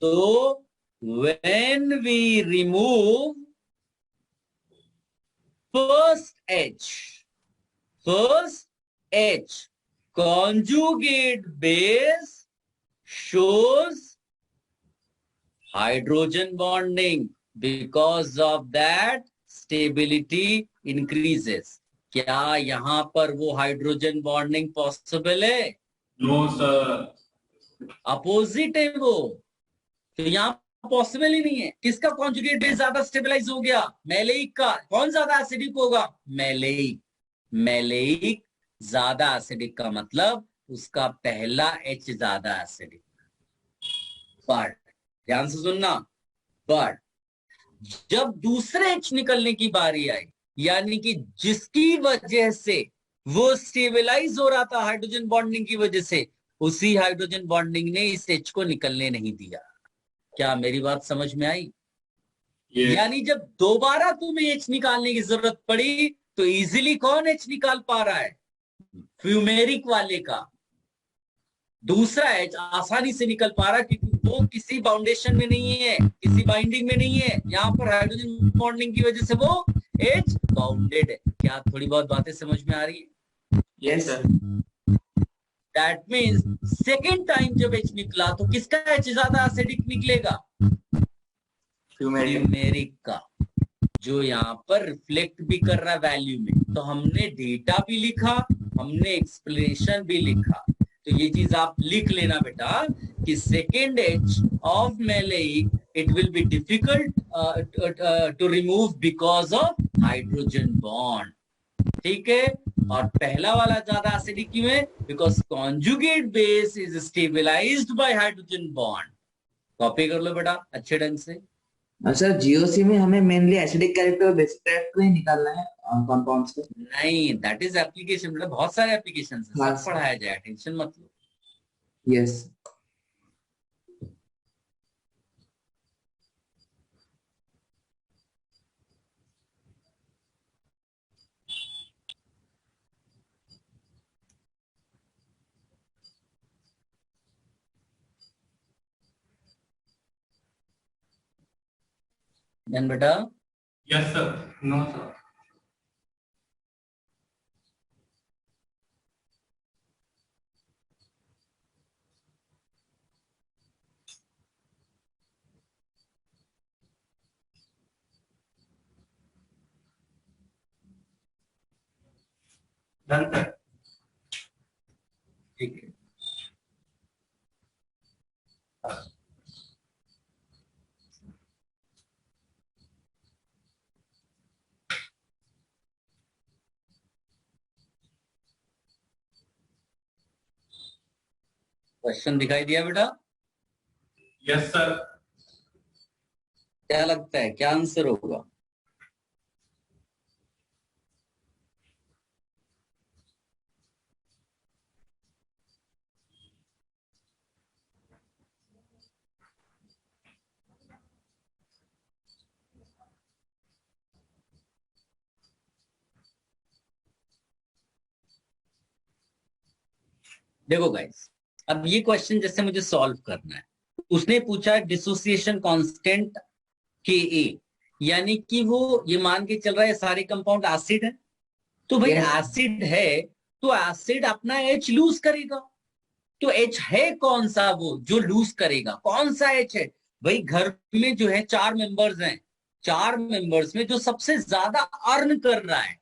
A: तो when we remove first H conjugate base shows hydrogen bonding. Because of that stability increases. क्या यहां पर वो हाइड्रोजन बॉन्डिंग पॉसिबल है?
E: नो सर,
A: अपोजिट है वो, तो यहां पॉसिबल ही नहीं है। किसका कॉन्जुगेट बेस ज्यादा स्टेबलाइज हो गया? मैलेइक का। कौन ज्यादा एसिडिक होगा? मैलेइक। मैलेइक ज्यादा एसिडिक का मतलब उसका पहला एच ज्यादा एसिडिक। बट ध्यान से सुनना, बट जब दूसरे एच निकलने की बारी आई, यानी कि जिसकी वजह से वो स्टेबलाइज हो रहा था हाइड्रोजन बॉन्डिंग की वजह से, उसी हाइड्रोजन बॉन्डिंग ने इस एच को निकलने नहीं दिया। क्या मेरी बात समझ में आई? यानी जब दोबारा तुम्हें एच निकालने की जरूरत पड़ी तो इजीली कौन एच निकाल पा रहा है? फ्यूमेरिक वाले का दूसरा एच आसानी से निकल पा रहा है, क्योंकि वो किसी बाउंडेशन में नहीं है, किसी बाइंडिंग में नहीं है। यहाँ पर हाइड्रोजन बॉन्डिंग की वजह से वो एच बाउंडेड है। क्या थोड़ी बहुत बातें समझ में आ रही है?
B: Yes sir.
A: That means second time जब एच निकला तो किसका एच ज्यादा एसिडिक निकलेगा? फ्यूमेरिक का, जो यहाँ पर रिफ्लेक्ट भी कर रहा है वैल्यू में। तो हमने डेटा भी लिखा, हमने एक्सप्लेनेशन भी लिखा। तो ये चीज आप लिख लेना बेटा कि second H of maleic it will be difficult to remove because of hydrogen bond. ठीक है? और पहला वाला ज्यादा एसिडिक क्यों है? Because conjugate base is stabilised by hydrogen bond. Copy कर लो बेटा अच्छे ढंग से।
B: सर जीओसी में हमें मेनली एसिडिक कैरेक्टर और बेसिक कैरेक्टर ही निकालना है कंपाउंड्स का।
A: नहीं, दैट इज एप्लीकेशन, मतलब बहुत सारे एप्लीकेशन है,
B: हाँ,
A: सब पढ़ाया जाए, टेंशन मत लो।
B: यस।
A: देन बेटा
E: yes sir, no sir. Done sir.
A: ठीक है। क्वेश्चन दिखाई दिया बेटा?
E: Yes sir.
A: क्या लगता है क्या आंसर होगा? देखो गाइस, अब ये क्वेश्चन जैसे मुझे सॉल्व करना है, उसने पूछा डिसोसिएशन कांस्टेंट Ka, यानी कि वो ये मान के चल रहा है सारे कंपाउंड एसिड है। तो भाई
B: Yes.
A: एसिड है तो एसिड अपना एच लूज करेगा। तो एच है कौन सा वो जो लूज करेगा? कौन सा एच है? भाई घर में जो है 4 मेंबर्स हैं, 4 मेंबर्स में जो सबसे ज्यादा अर्न कर रहा है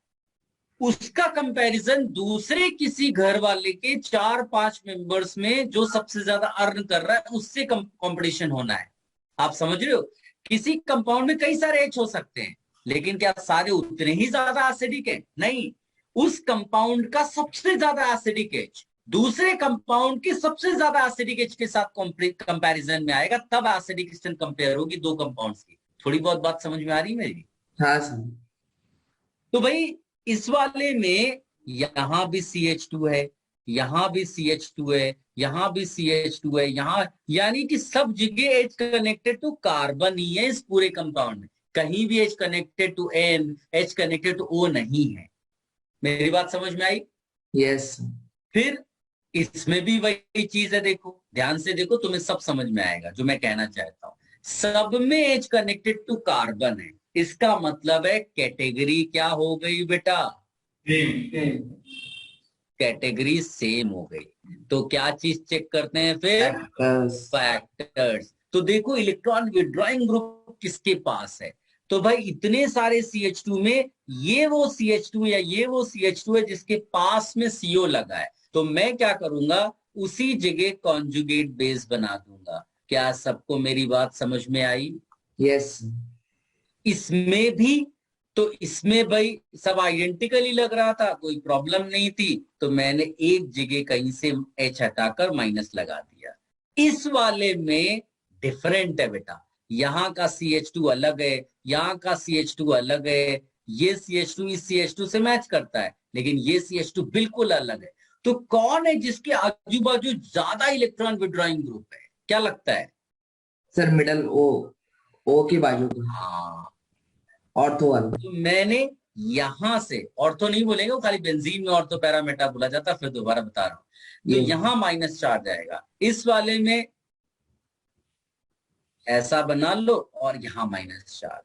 A: उसका कंपैरिजन दूसरे किसी घर वाले के 4-5 मेंबर्स में जो सबसे ज्यादा अर्न कर रहा है उससे कंपटीशन होना है। आप समझ रहे हो? किसी कंपाउंड में कई सारे एच हो सकते हैं, लेकिन क्या सारे उतने ही ज्यादा एसिडिक है? नहीं, उस कंपाउंड का सबसे ज्यादा एसिडिक एच दूसरे कंपाउंड के सबसे ज्यादा एसिडिक एच के साथ कंपैरिजन में आएगा, तब एसिडिक स्ट्रेंथ कंपेयर होगी दो कंपाउंड्स की। थोड़ी बहुत बात समझ में आ रही है मेरी?
B: हाँ सर।
A: तो भाई इस वाले में यहां भी CH2 है, यहां भी CH2 है, यहां भी CH2 है, यहां, यानी कि सब जगह H कनेक्टेड टू कार्बन ही है इस पूरे कंपाउंड में। कहीं भी H connected to N, H connected to O नहीं है। मेरी बात समझ में आई?
B: यस।
A: फिर इसमें भी वही चीज है, देखो ध्यान से देखो, तुम्हें सब समझ में आएगा जो मैं कहना चाहता हूं। सब में H कनेक्टेड टू कार्बन है, इसका मतलब है कैटेगरी क्या हो गई बेटा?
E: सेम।
A: कैटेगरी सेम हो गई। तो क्या चीज चेक करते हैं फिर?
B: फैक्टर्स।
A: फैक्टर्स। तो देखो इलेक्ट्रॉन विड्रॉइंग ग्रुप किसके पास है? तो भाई इतने सारे CH2 में ये वो CH2 या ये वो CH2 है जिसके पास में CO लगा है। तो मैं क्या करूंगा, उसी जगह कॉन्जुगेट बेस बना दूंगा। क्या सबको मेरी बात समझ में आई?
B: यस।
A: इसमें भी, तो इसमें भाई सब आइडेंटिकली लग रहा था, कोई प्रॉब्लम नहीं थी, तो मैंने एक जगह कहीं से H हटाकर माइनस लगा दिया। इस वाले में डिफरेंट है बेटा, यहाँ का CH2 अलग है, यहाँ का CH2 अलग है, ये CH2 इस CH2 से मैच करता है, लेकिन ये CH2 बिल्कुल अलग है। तो कौन है जिसके आजू बाजू ज्यादा इलेक्ट्रॉन विड्रॉइंग ग्रुप है? क्या लगता है?
B: सर मिडल ओ के बाजू पे
A: हाँ,
B: ऑर्थो वाला।
A: तो मैंने यहां से, ऑर्थो नहीं बोलेंगे, वो खाली बेंजीन में ऑर्थो पैरामेटा बोला जाता है, फिर दोबारा बता रहा हूं। तो
B: ये
A: यहां माइनस चार्ज आएगा, इस वाले में ऐसा बना लो और यहां माइनस चार्ज।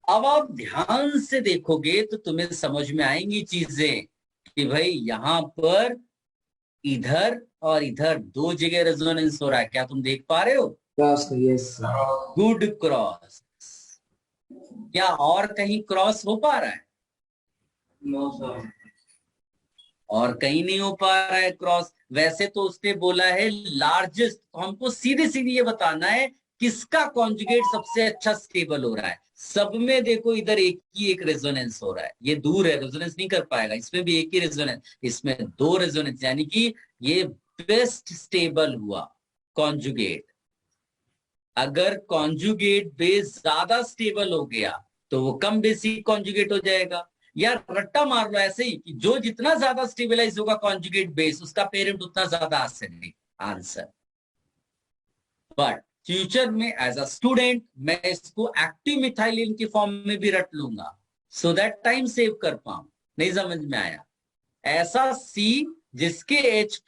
A: अब आप ध्यान से देखोगे तो तुम्हें समझ में आएंगी चीजें कि भाई यहां पर इधर और इधर दो जगह रेजोनेंस हो रहा है। क्या तुम देख पा रहे हो?
B: क्रॉस। यस।
A: Good cross. क्या और कहीं क्रॉस हो पा रहा है?
E: No sir.
A: और कहीं नहीं हो पा रहा है क्रॉस। वैसे तो उसने बोला है लार्जेस्ट, तो हमको सीधे सीधे ये बताना है किसका कॉन्जुगेट सबसे अच्छा स्टेबल हो रहा है। सब में देखो इधर एक ही एक रेजोनेंस हो रहा है, ये दूर है, रेजोनेंस नहीं कर पाएगा। इसमें भी एक ही रेजोनेंस, इसमें दो रेजोनेंस, यानी कि ये बेस्ट स्टेबल हुआ कॉन्जुगेट। अगर कॉन्जुगेट बेस ज्यादा स्टेबल हो गया तो वो कम बेसिक कॉन्जुगेट हो जाएगा। या रट्टा मार लो ऐसे ही कि जो जितना ज्यादा स्टेबलाइज होगा कॉन्जुगेट बेस, उसका पेरेंट उतना ज्यादा एसिडिक। आंसर। बट फ्यूचर में एज अ स्टूडेंट मैं इसको एक्टिव मिथाइलिन के फॉर्म में भी रट लूंगा, सो दैट टाइम सेव कर पाऊं। नहीं समझ में आया? ऐसा सी जिसके एच,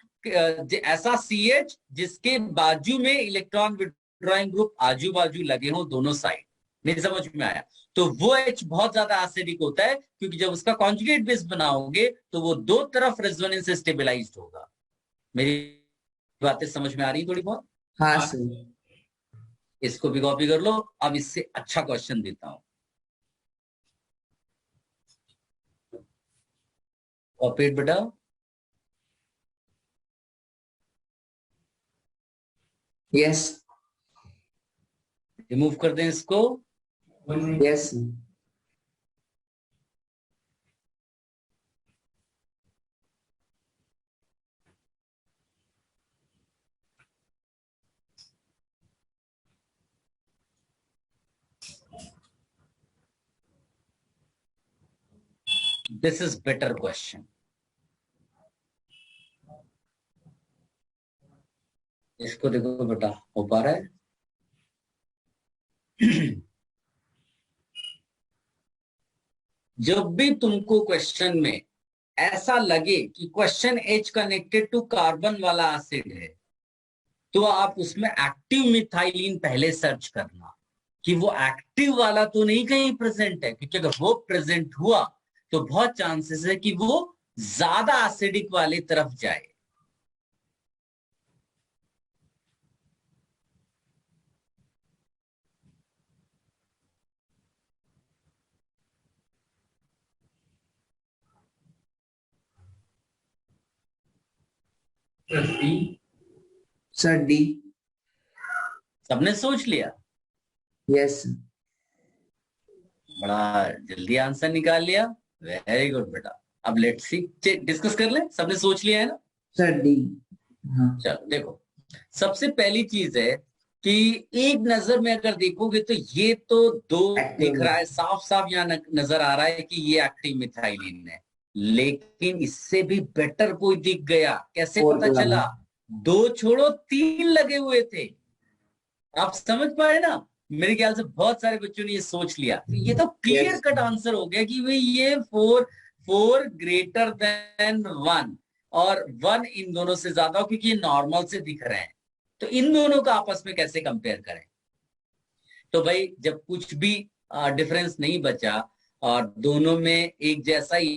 A: ऐसा CH जिसके बाजू में इलेक्ट्रॉन विड्रॉइंग ग्रुप आजू बाजू लगे हों दोनों साइड। नहीं समझ में आया? तो वो H बहुत ज्यादा एसिडिक होता है, क्योंकि जब उसका कॉन्जुगेट बेस बनाओगे तो वो दो तरफ रेजोनेंस से स्टेबलाइज्ड होगा। मेरी बातें समझ में आ रही थोड़ी बहुत?
B: हाँ सर।
A: इसको भी कॉपी कर लो। अब इससे अच्छा क्वेश्चन देता हूं, कॉपी बेटा।
B: यस।
A: रिमूव कर दें इसको।
B: Yes.
A: This is better question. इसको देखो बेटा, हो पा रहा है? जब भी तुमको क्वेश्चन में ऐसा लगे कि question H connected to carbon वाला एसिड है, तो आप उसमें एक्टिव मिथाइलिन पहले सर्च करना कि वो एक्टिव वाला तो नहीं कहीं प्रेजेंट है, क्योंकि अगर वो प्रेजेंट हुआ तो बहुत चांसेस है कि वो ज्यादा एसिडिक वाले तरफ जाए।
B: Sir D.
A: सबने सोच लिया?
B: यस।
A: बड़ा जल्दी आंसर निकाल लिया, वेरी गुड बेटा। अब लेट्स सी, डिस्कस कर ले। सबने सोच लिया है ना?
B: Sir D. हाँ।
A: चलो देखो, सबसे पहली चीज है कि एक नजर में अगर देखोगे तो ये तो दो
B: Active
A: दिख रहा है, साफ साफ यहाँ नजर आ रहा है कि ये एक्टिव मिथाइलिन है। लेकिन इससे भी बेटर कोई दिख गया। कैसे
B: और
A: पता
B: लगा।
A: चला? दो छोड़ो, तीन लगे हुए थे। आप समझ पाए ना? मेरे ख्याल से बहुत सारे बच्चों ने ये सोच लिया। तो ये तो क्लियर
B: Yes.
A: कट आंसर हो गया कि भाई ये फोर ग्रेटर देन 1 और 1 इन दोनों से ज्यादा हो, क्योंकि ये नॉर्मल से दिख रहे हैं। तो इन दोनों का आपस में कैसे कंपेयर करें? तो भाई जब कुछ भी डिफरेंस नहीं बचा और दोनों में एक जैसा ही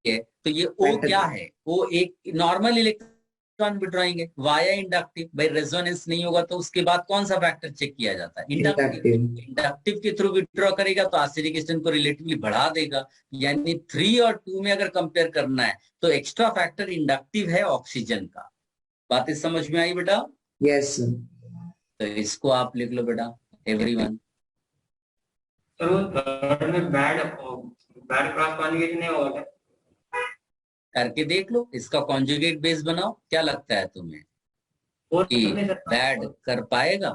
A: है, तो ये ओ क्या है? वो एक नॉर्मल इलेक्ट्रॉन विड्रॉइंग है वाया इंडक्टिव। भाई रेजोनेंस नहीं होगा तो उसके बाद कौन सा फैक्टर चेक किया जाता है? इंडक्टिव। इंडक्टिव के थ्रू विड्रॉ करेगा तो एसिडिक स्ट्रेंथ को रिलेटिवली बढ़ा देगा। यानी 3 और 2 में अगर कंपेयर करना है तो एक्स्ट्रा फैक्टर इंडक्टिव है ऑक्सीजन का। बातें समझ में आई बेटा?
B: Yes sir.
A: तो इसको आप लिख लो बेटा, एवरीवन।
D: सर वो थर्ड में बैड क्रॉस कॉन्जुगेशन है और
A: करके देख लो, इसका कॉन्जुगेट बेस बनाओ। क्या लगता है तुम्हें कि बैड कर पाएगा?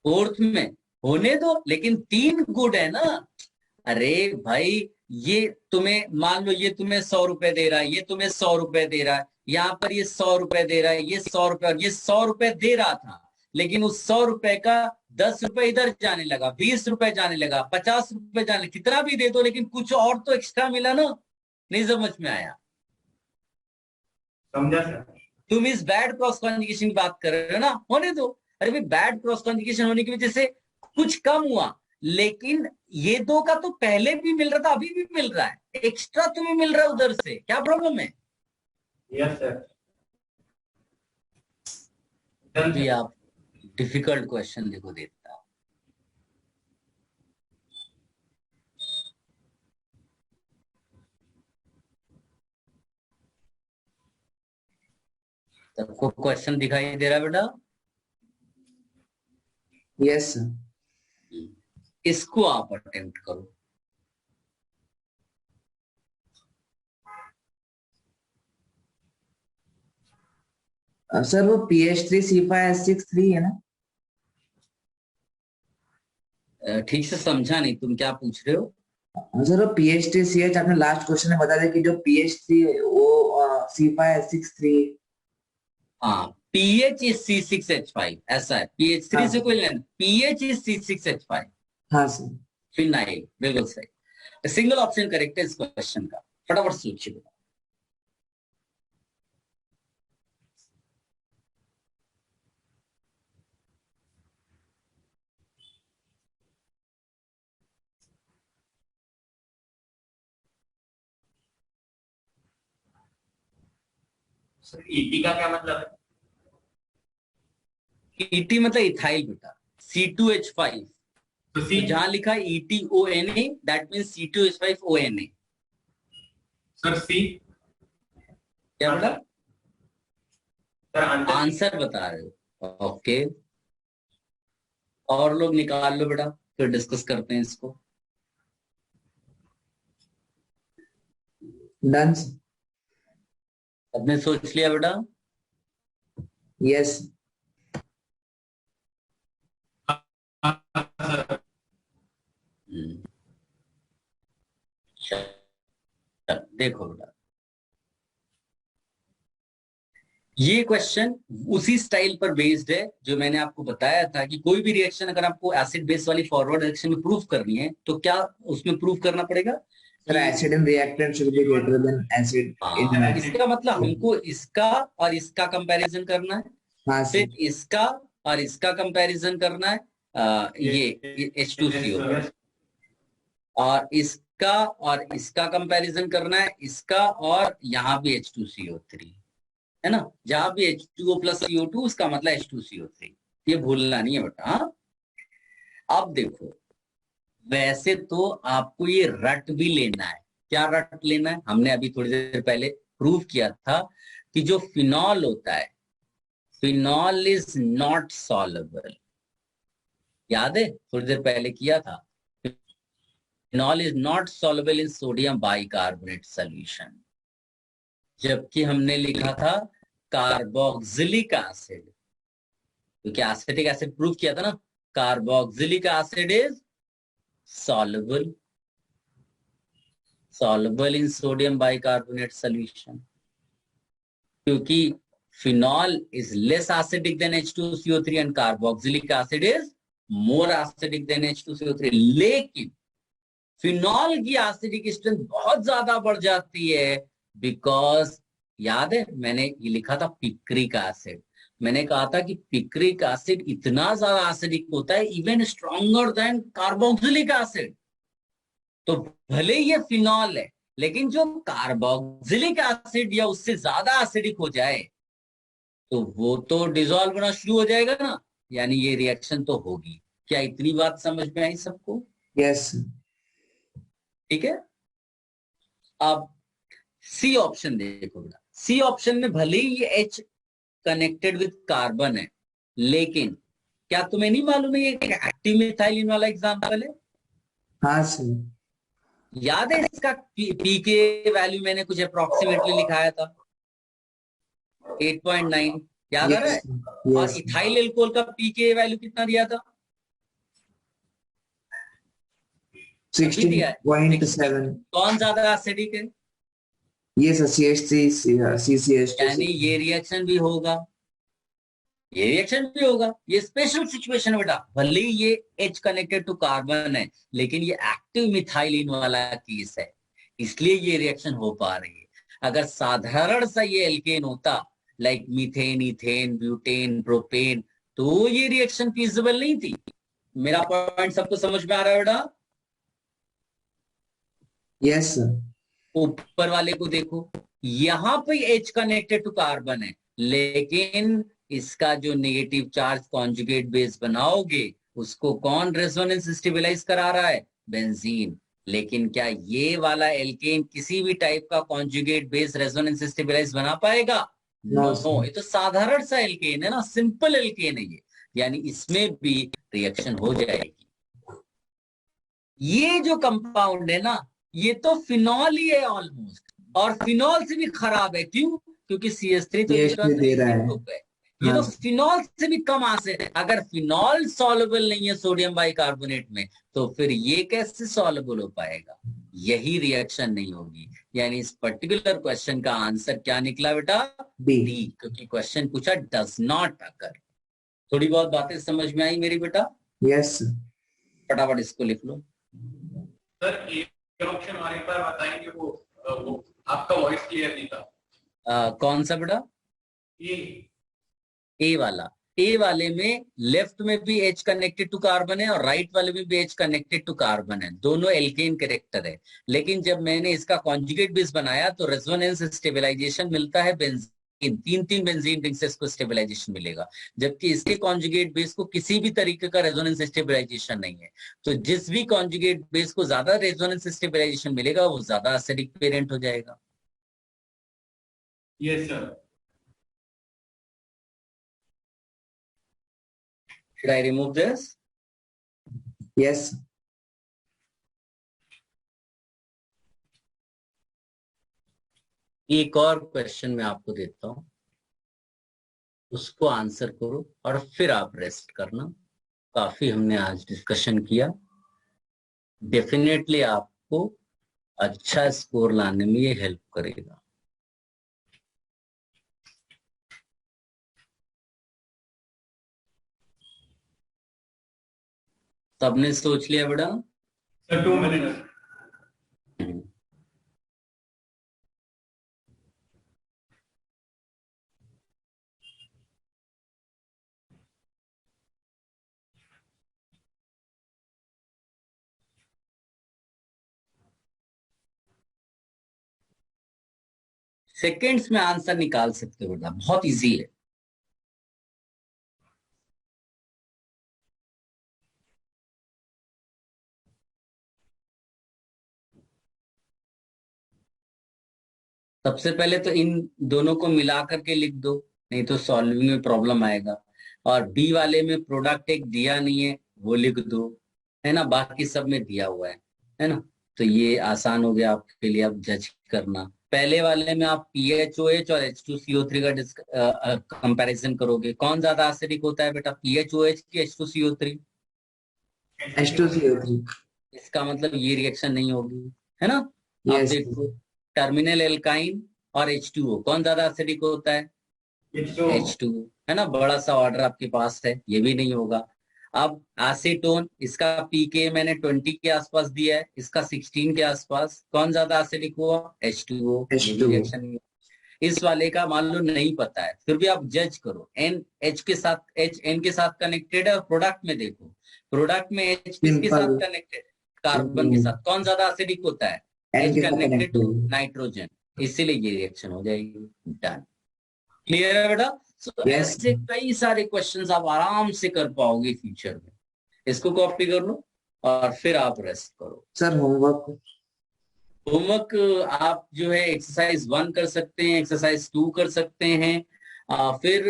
A: फोर्थ में होने दो, लेकिन 3 गुड है ना। अरे भाई ये तुम्हें मान लो, ये तुम्हें 100 रुपए दे रहा है, ये तुम्हें 100 रुपए दे रहा है, यहाँ पर ये 100 रुपए दे रहा है, ये 100 रुपए और ये 100 रुपए दे रहा था, लेकिन उस 100 रुपए का 10 रुपए इधर जाने लगा, 20 रुपए जाने लगा, 50 रुपए जाने, कितना भी दे दो लेकिन कुछ और तो एक्स्ट्रा मिला ना। नहीं समझ में आया?
D: समझा सर।
A: तुम इस बैड क्रॉस कॉन्जुगेशन की बात कर रहे हो ना, होने दो। अरे भाई बैड क्रॉस कॉन्जुगेशन होने की वजह से कुछ कम हुआ, लेकिन ये दो का तो पहले भी मिल रहा था, अभी भी मिल रहा है, एक्स्ट्रा तुम्हें मिल रहा है उधर से। क्या प्रॉब्लम है?
D: Yes sir.
A: जी आप डिफिकल्ट क्वेश्चन देखो देता। सबको क्वेश्चन दिखाई दे रहा है बेटा?
B: Yes sir.
A: इसको आप अटेम्प्ट करो।
B: सर वो PH3C5H6 3 है ना?
A: ठीक से समझा नहीं, तुम क्या पूछ रहे हो?
B: सर वो PH3CH आपने लास्ट क्वेश्चन में बता दिया कि जो PH3 वो C5H6 3।
A: हाँ, पीएच इज C6H5, ऐसा है। PH3 से कोई लेना, पीएच इज C6H5।
B: हाँ सर।
A: फिनाइल, बिल्कुल सही। सिंगल ऑप्शन करेक्ट है इस क्वेश्चन का। फटाफट सोचिए।
D: सर ईटी का क्या मतलब है?
A: ईटी मतलब इथाइल बेटा, C2H5।
E: तो
A: तो
E: सी
A: जहां लिखा ETONA, that means C2H5ONA।
E: Sir C
A: क्या बेटा?
D: सर आंसर
A: आंसर बता रहे हो? ओके, और लोग निकाल लो बेटा, फिर डिस्कस करते हैं इसको।
B: डन।
A: सबने सोच लिया बेटा?
B: यस।
E: सर
A: चल, देखो बेटा, ये क्वेश्चन उसी स्टाइल पर बेस्ड है जो मैंने आपको बताया था कि कोई भी रिएक्शन अगर आपको एसिड बेस वाली फॉरवर्ड रिएक्शन में प्रूव करनी है तो क्या उसमें प्रूव करना पड़ेगा?
B: Sir acid in reactant should be greater than acid in
A: हाँ, इसका मतलब हमको इसका और इसका कंपैरिजन करना है,
B: हाँ
A: फिर
B: सर।
A: इसका और इसका कंपैरिजन करना है, ये H2CO, और इसका और इसका कंपैरिजन करना है, इसका और यहाँ भी H2CO3 है ना। जहां भी H2O + CO2 उसका मतलब H2CO3, ये भूलना नहीं है बेटा। हाँ, अब देखो, वैसे तो आपको ये रट भी लेना है। क्या रट लेना है? हमने अभी थोड़ी देर पहले प्रूव किया था कि जो फिनॉल होता है, फिनॉल इज नॉट सॉल्युबल। याद है? थोड़ी देर पहले किया था। Phenol is not soluble in sodium bicarbonate solution, जबकि हमने लिखा था कार्बोक्सिलिक एसिड, क्योंकि एसिटिक एसिड प्रूव किया था ना, carboxylic acid is soluble in sodium bicarbonate solution, क्योंकि phenol is less acidic than H2CO3 and carboxylic acid is more acidic than H2CO3। लेकिन फिनॉल की एसिडिक स्ट्रेंथ बहुत ज्यादा बढ़ जाती है, बिकॉज याद है मैंने ये लिखा था पिक्रिक एसिड। मैंने कहा था कि पिक्रिक एसिड इतना ज्यादा एसिडिक होता है, even stronger than carboxylic acid. तो भले ये फिनॉल है, लेकिन जो कार्बोक्सिलिक एसिड या उससे ज्यादा एसिडिक हो जाए तो वो तो डिसॉल्व होना शुरू हो जाएगा ना, यानी ये रिएक्शन तो होगी। क्या इतनी बात समझ में आई सबको?
B: यस।
A: ठीक है। अब सी ऑप्शन देखो बेटा, सी ऑप्शन में भले ही ये H कनेक्टेड विद कार्बन है, लेकिन क्या तुम्हें नहीं मालूम है ये एक्टिव मिथाइलिन वाला एग्जांपल है?
B: हाँ सर।
A: याद है इसका पी के वैल्यू मैंने कुछ अप्रोक्सीमेटली लिखाया था 8.9, याद आ रहा है? और
B: यस।
A: इथाइल एल्कोहल का पी के वैल्यू कितना दिया था?
B: 16.7।
A: कौन ज्यादा एसिडिक है?
B: ये सर CH3
A: यानी ये रिएक्शन भी होगा, ये रिएक्शन भी होगा। ये स्पेशल सिचुएशन है बेटा, भले ही ये H कनेक्टेड टू कार्बन है, लेकिन ये एक्टिव मिथाइलिन वाला केस है, इसलिए ये रिएक्शन हो पा रही है। अगर साधारण सा ये एल्केन होता, like methane, ethane, butane, propane, तो ये रिएक्शन फीजिबल नहीं थी। मेरा पॉइंट सबको समझ में आ रहा है बेटा?
B: Yes sir.
A: ऊपर वाले को देखो, यहां पे H कनेक्टेड टू कार्बन है, लेकिन इसका जो नेगेटिव चार्ज कॉन्जुगेट बेस बनाओगे उसको कौन रेजोनेंस स्टेबलाइज करा रहा है? बेंजीन। लेकिन क्या ये वाला एल्केन किसी भी टाइप का कॉन्जुगेट बेस रेजोनेंस स्टेबलाइज बना पाएगा? नो, ये तो साधारण सा एल्केन है ना, सिंपल एल्केन है ये, यानी इसमें भी रिएक्शन हो जाएगी। ये जो कंपाउंड है ना, ये तो फिनॉल ही है ऑलमोस्ट, और फिनॉल से भी खराब है। क्यों? क्योंकि CH3 तो
B: दे रहा है।
A: ग्रुप है, ये तो फिनॉल से भी कम एसिड है। अगर फिनॉल सॉल्युबल नहीं है सोडियम बाइकार्बोनेट में, तो फिर ये कैसे सॉल्युबल हो पाएगा? यही रिएक्शन नहीं होगी। यानी इस पर्टिकुलर क्वेश्चन का आंसर क्या निकला बेटा? डी, क्योंकि क्वेश्चन पूछा डज नॉट अकर। थोड़ी बहुत बातें समझ में आई मेरी बेटा?
B: यस।
A: फटाफट इसको लिख लो।
E: सर एक ऑप्शन और एक बार बताएंगे, वो आपका वॉइस क्लियर नहीं था।
A: कौन सा बेटा? ए वाला। ए वाले में लेफ्ट में भी H कनेक्टेड टू कार्बन है और राइट वाले में भी H कनेक्टेड टू कार्बन है, दोनों एल्केन कैरेक्टर है। लेकिन जब मैंने इसका कॉन्जुगेट बेस बनाया तो रेजोनेंस स्टेबलाइजेशन मिलता है बेंजीन, तीन बेंजीन रिंग से इसको स्टेबलाइजेशन मिलेगा, जबकि इसके कॉन्जुगेट बेस को किसी भी तरीके का रेजोनेंस स्टेबलाइजेशन नहीं है। तो जिस भी कॉन्जुगेट बेस को ज्यादा रेजोनेंस स्टेबलाइजेशन मिलेगा वो ज्यादा एसिडिक पेरेंट हो जाएगा।
E: Yes sir.
A: Should I remove this?
B: Yes.
A: एक और क्वेश्चन मैं आपको देता हूं, उसको आंसर करो और फिर आप रेस्ट करना। काफी हमने आज डिस्कशन किया, डेफिनेटली आपको अच्छा स्कोर लाने में ये हेल्प करेगा। सबने सोच लिया बेटा?
E: Sir 2 minute.
A: सेकेंड्स में आंसर निकाल सकते हो बेटा, बहुत इजी है। सबसे पहले तो इन दोनों को मिला करके लिख दो, नहीं तो सॉल्विंग में प्रॉब्लम आएगा। और बी वाले में प्रोडक्ट एक दिया नहीं है, वो लिख दो, है ना, बाकी सब में दिया हुआ है ना। तो ये आसान हो गया आपके लिए, अब जज करना। पहले वाले में आप PHOH और H2CO3 का कंपैरिजन करोगे, कौन ज्यादा एसिडिक होता है बेटा, PHOH की H2CO3?
B: H2CO3।
A: इसका मतलब ये रिएक्शन नहीं होगी, है ना। आप
B: यस।
A: देखो, टर्मिनल एल्काइन और H2O, कौन ज्यादा एसिडिक होता है? H2O, है ना। बड़ा सा ऑर्डर आपके पास है, ये भी नहीं होगा। अब एसीटोन, इसका पीके मैंने 20 के आसपास दिया है, इसका 16 के आसपास, कौन ज्यादा एसिडिक हुआ? H2O।
B: H2O।
A: रिएक्शन इस वाले का मान लो नहीं पता है, फिर भी आप जज करो। एन एच के साथ, एच एन के साथ कनेक्टेड है, और प्रोडक्ट में देखो, प्रोडक्ट में एच किसके साथ
B: Simple.
A: कनेक्टेड, कार्बन के साथ। कौन ज्यादा एसिडिक होता है,
B: N
A: एच
B: के साथ
A: कनेक्टेड टू
B: connected.
A: नाइट्रोजन, इसीलिए ये रिएक्शन हो जाएगी। डन, क्लियर है बेटा? सो
B: Yes.
A: ऐसे कई सारे क्वेश्चंस आप आराम से कर पाओगे फ्यूचर में। इसको कॉपी कर लो और फिर आप रेस्ट करो।
B: सर होमवर्क
A: होमवर्क आप जो है एक्सरसाइज 1 कर सकते हैं, एक्सरसाइज 2 कर सकते हैं, फिर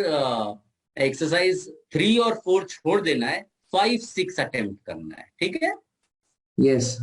A: एक्सरसाइज 3 और 4 छोड़ देना है, 5, 6 अटेम्प्ट करना है, ठीक है?
B: यस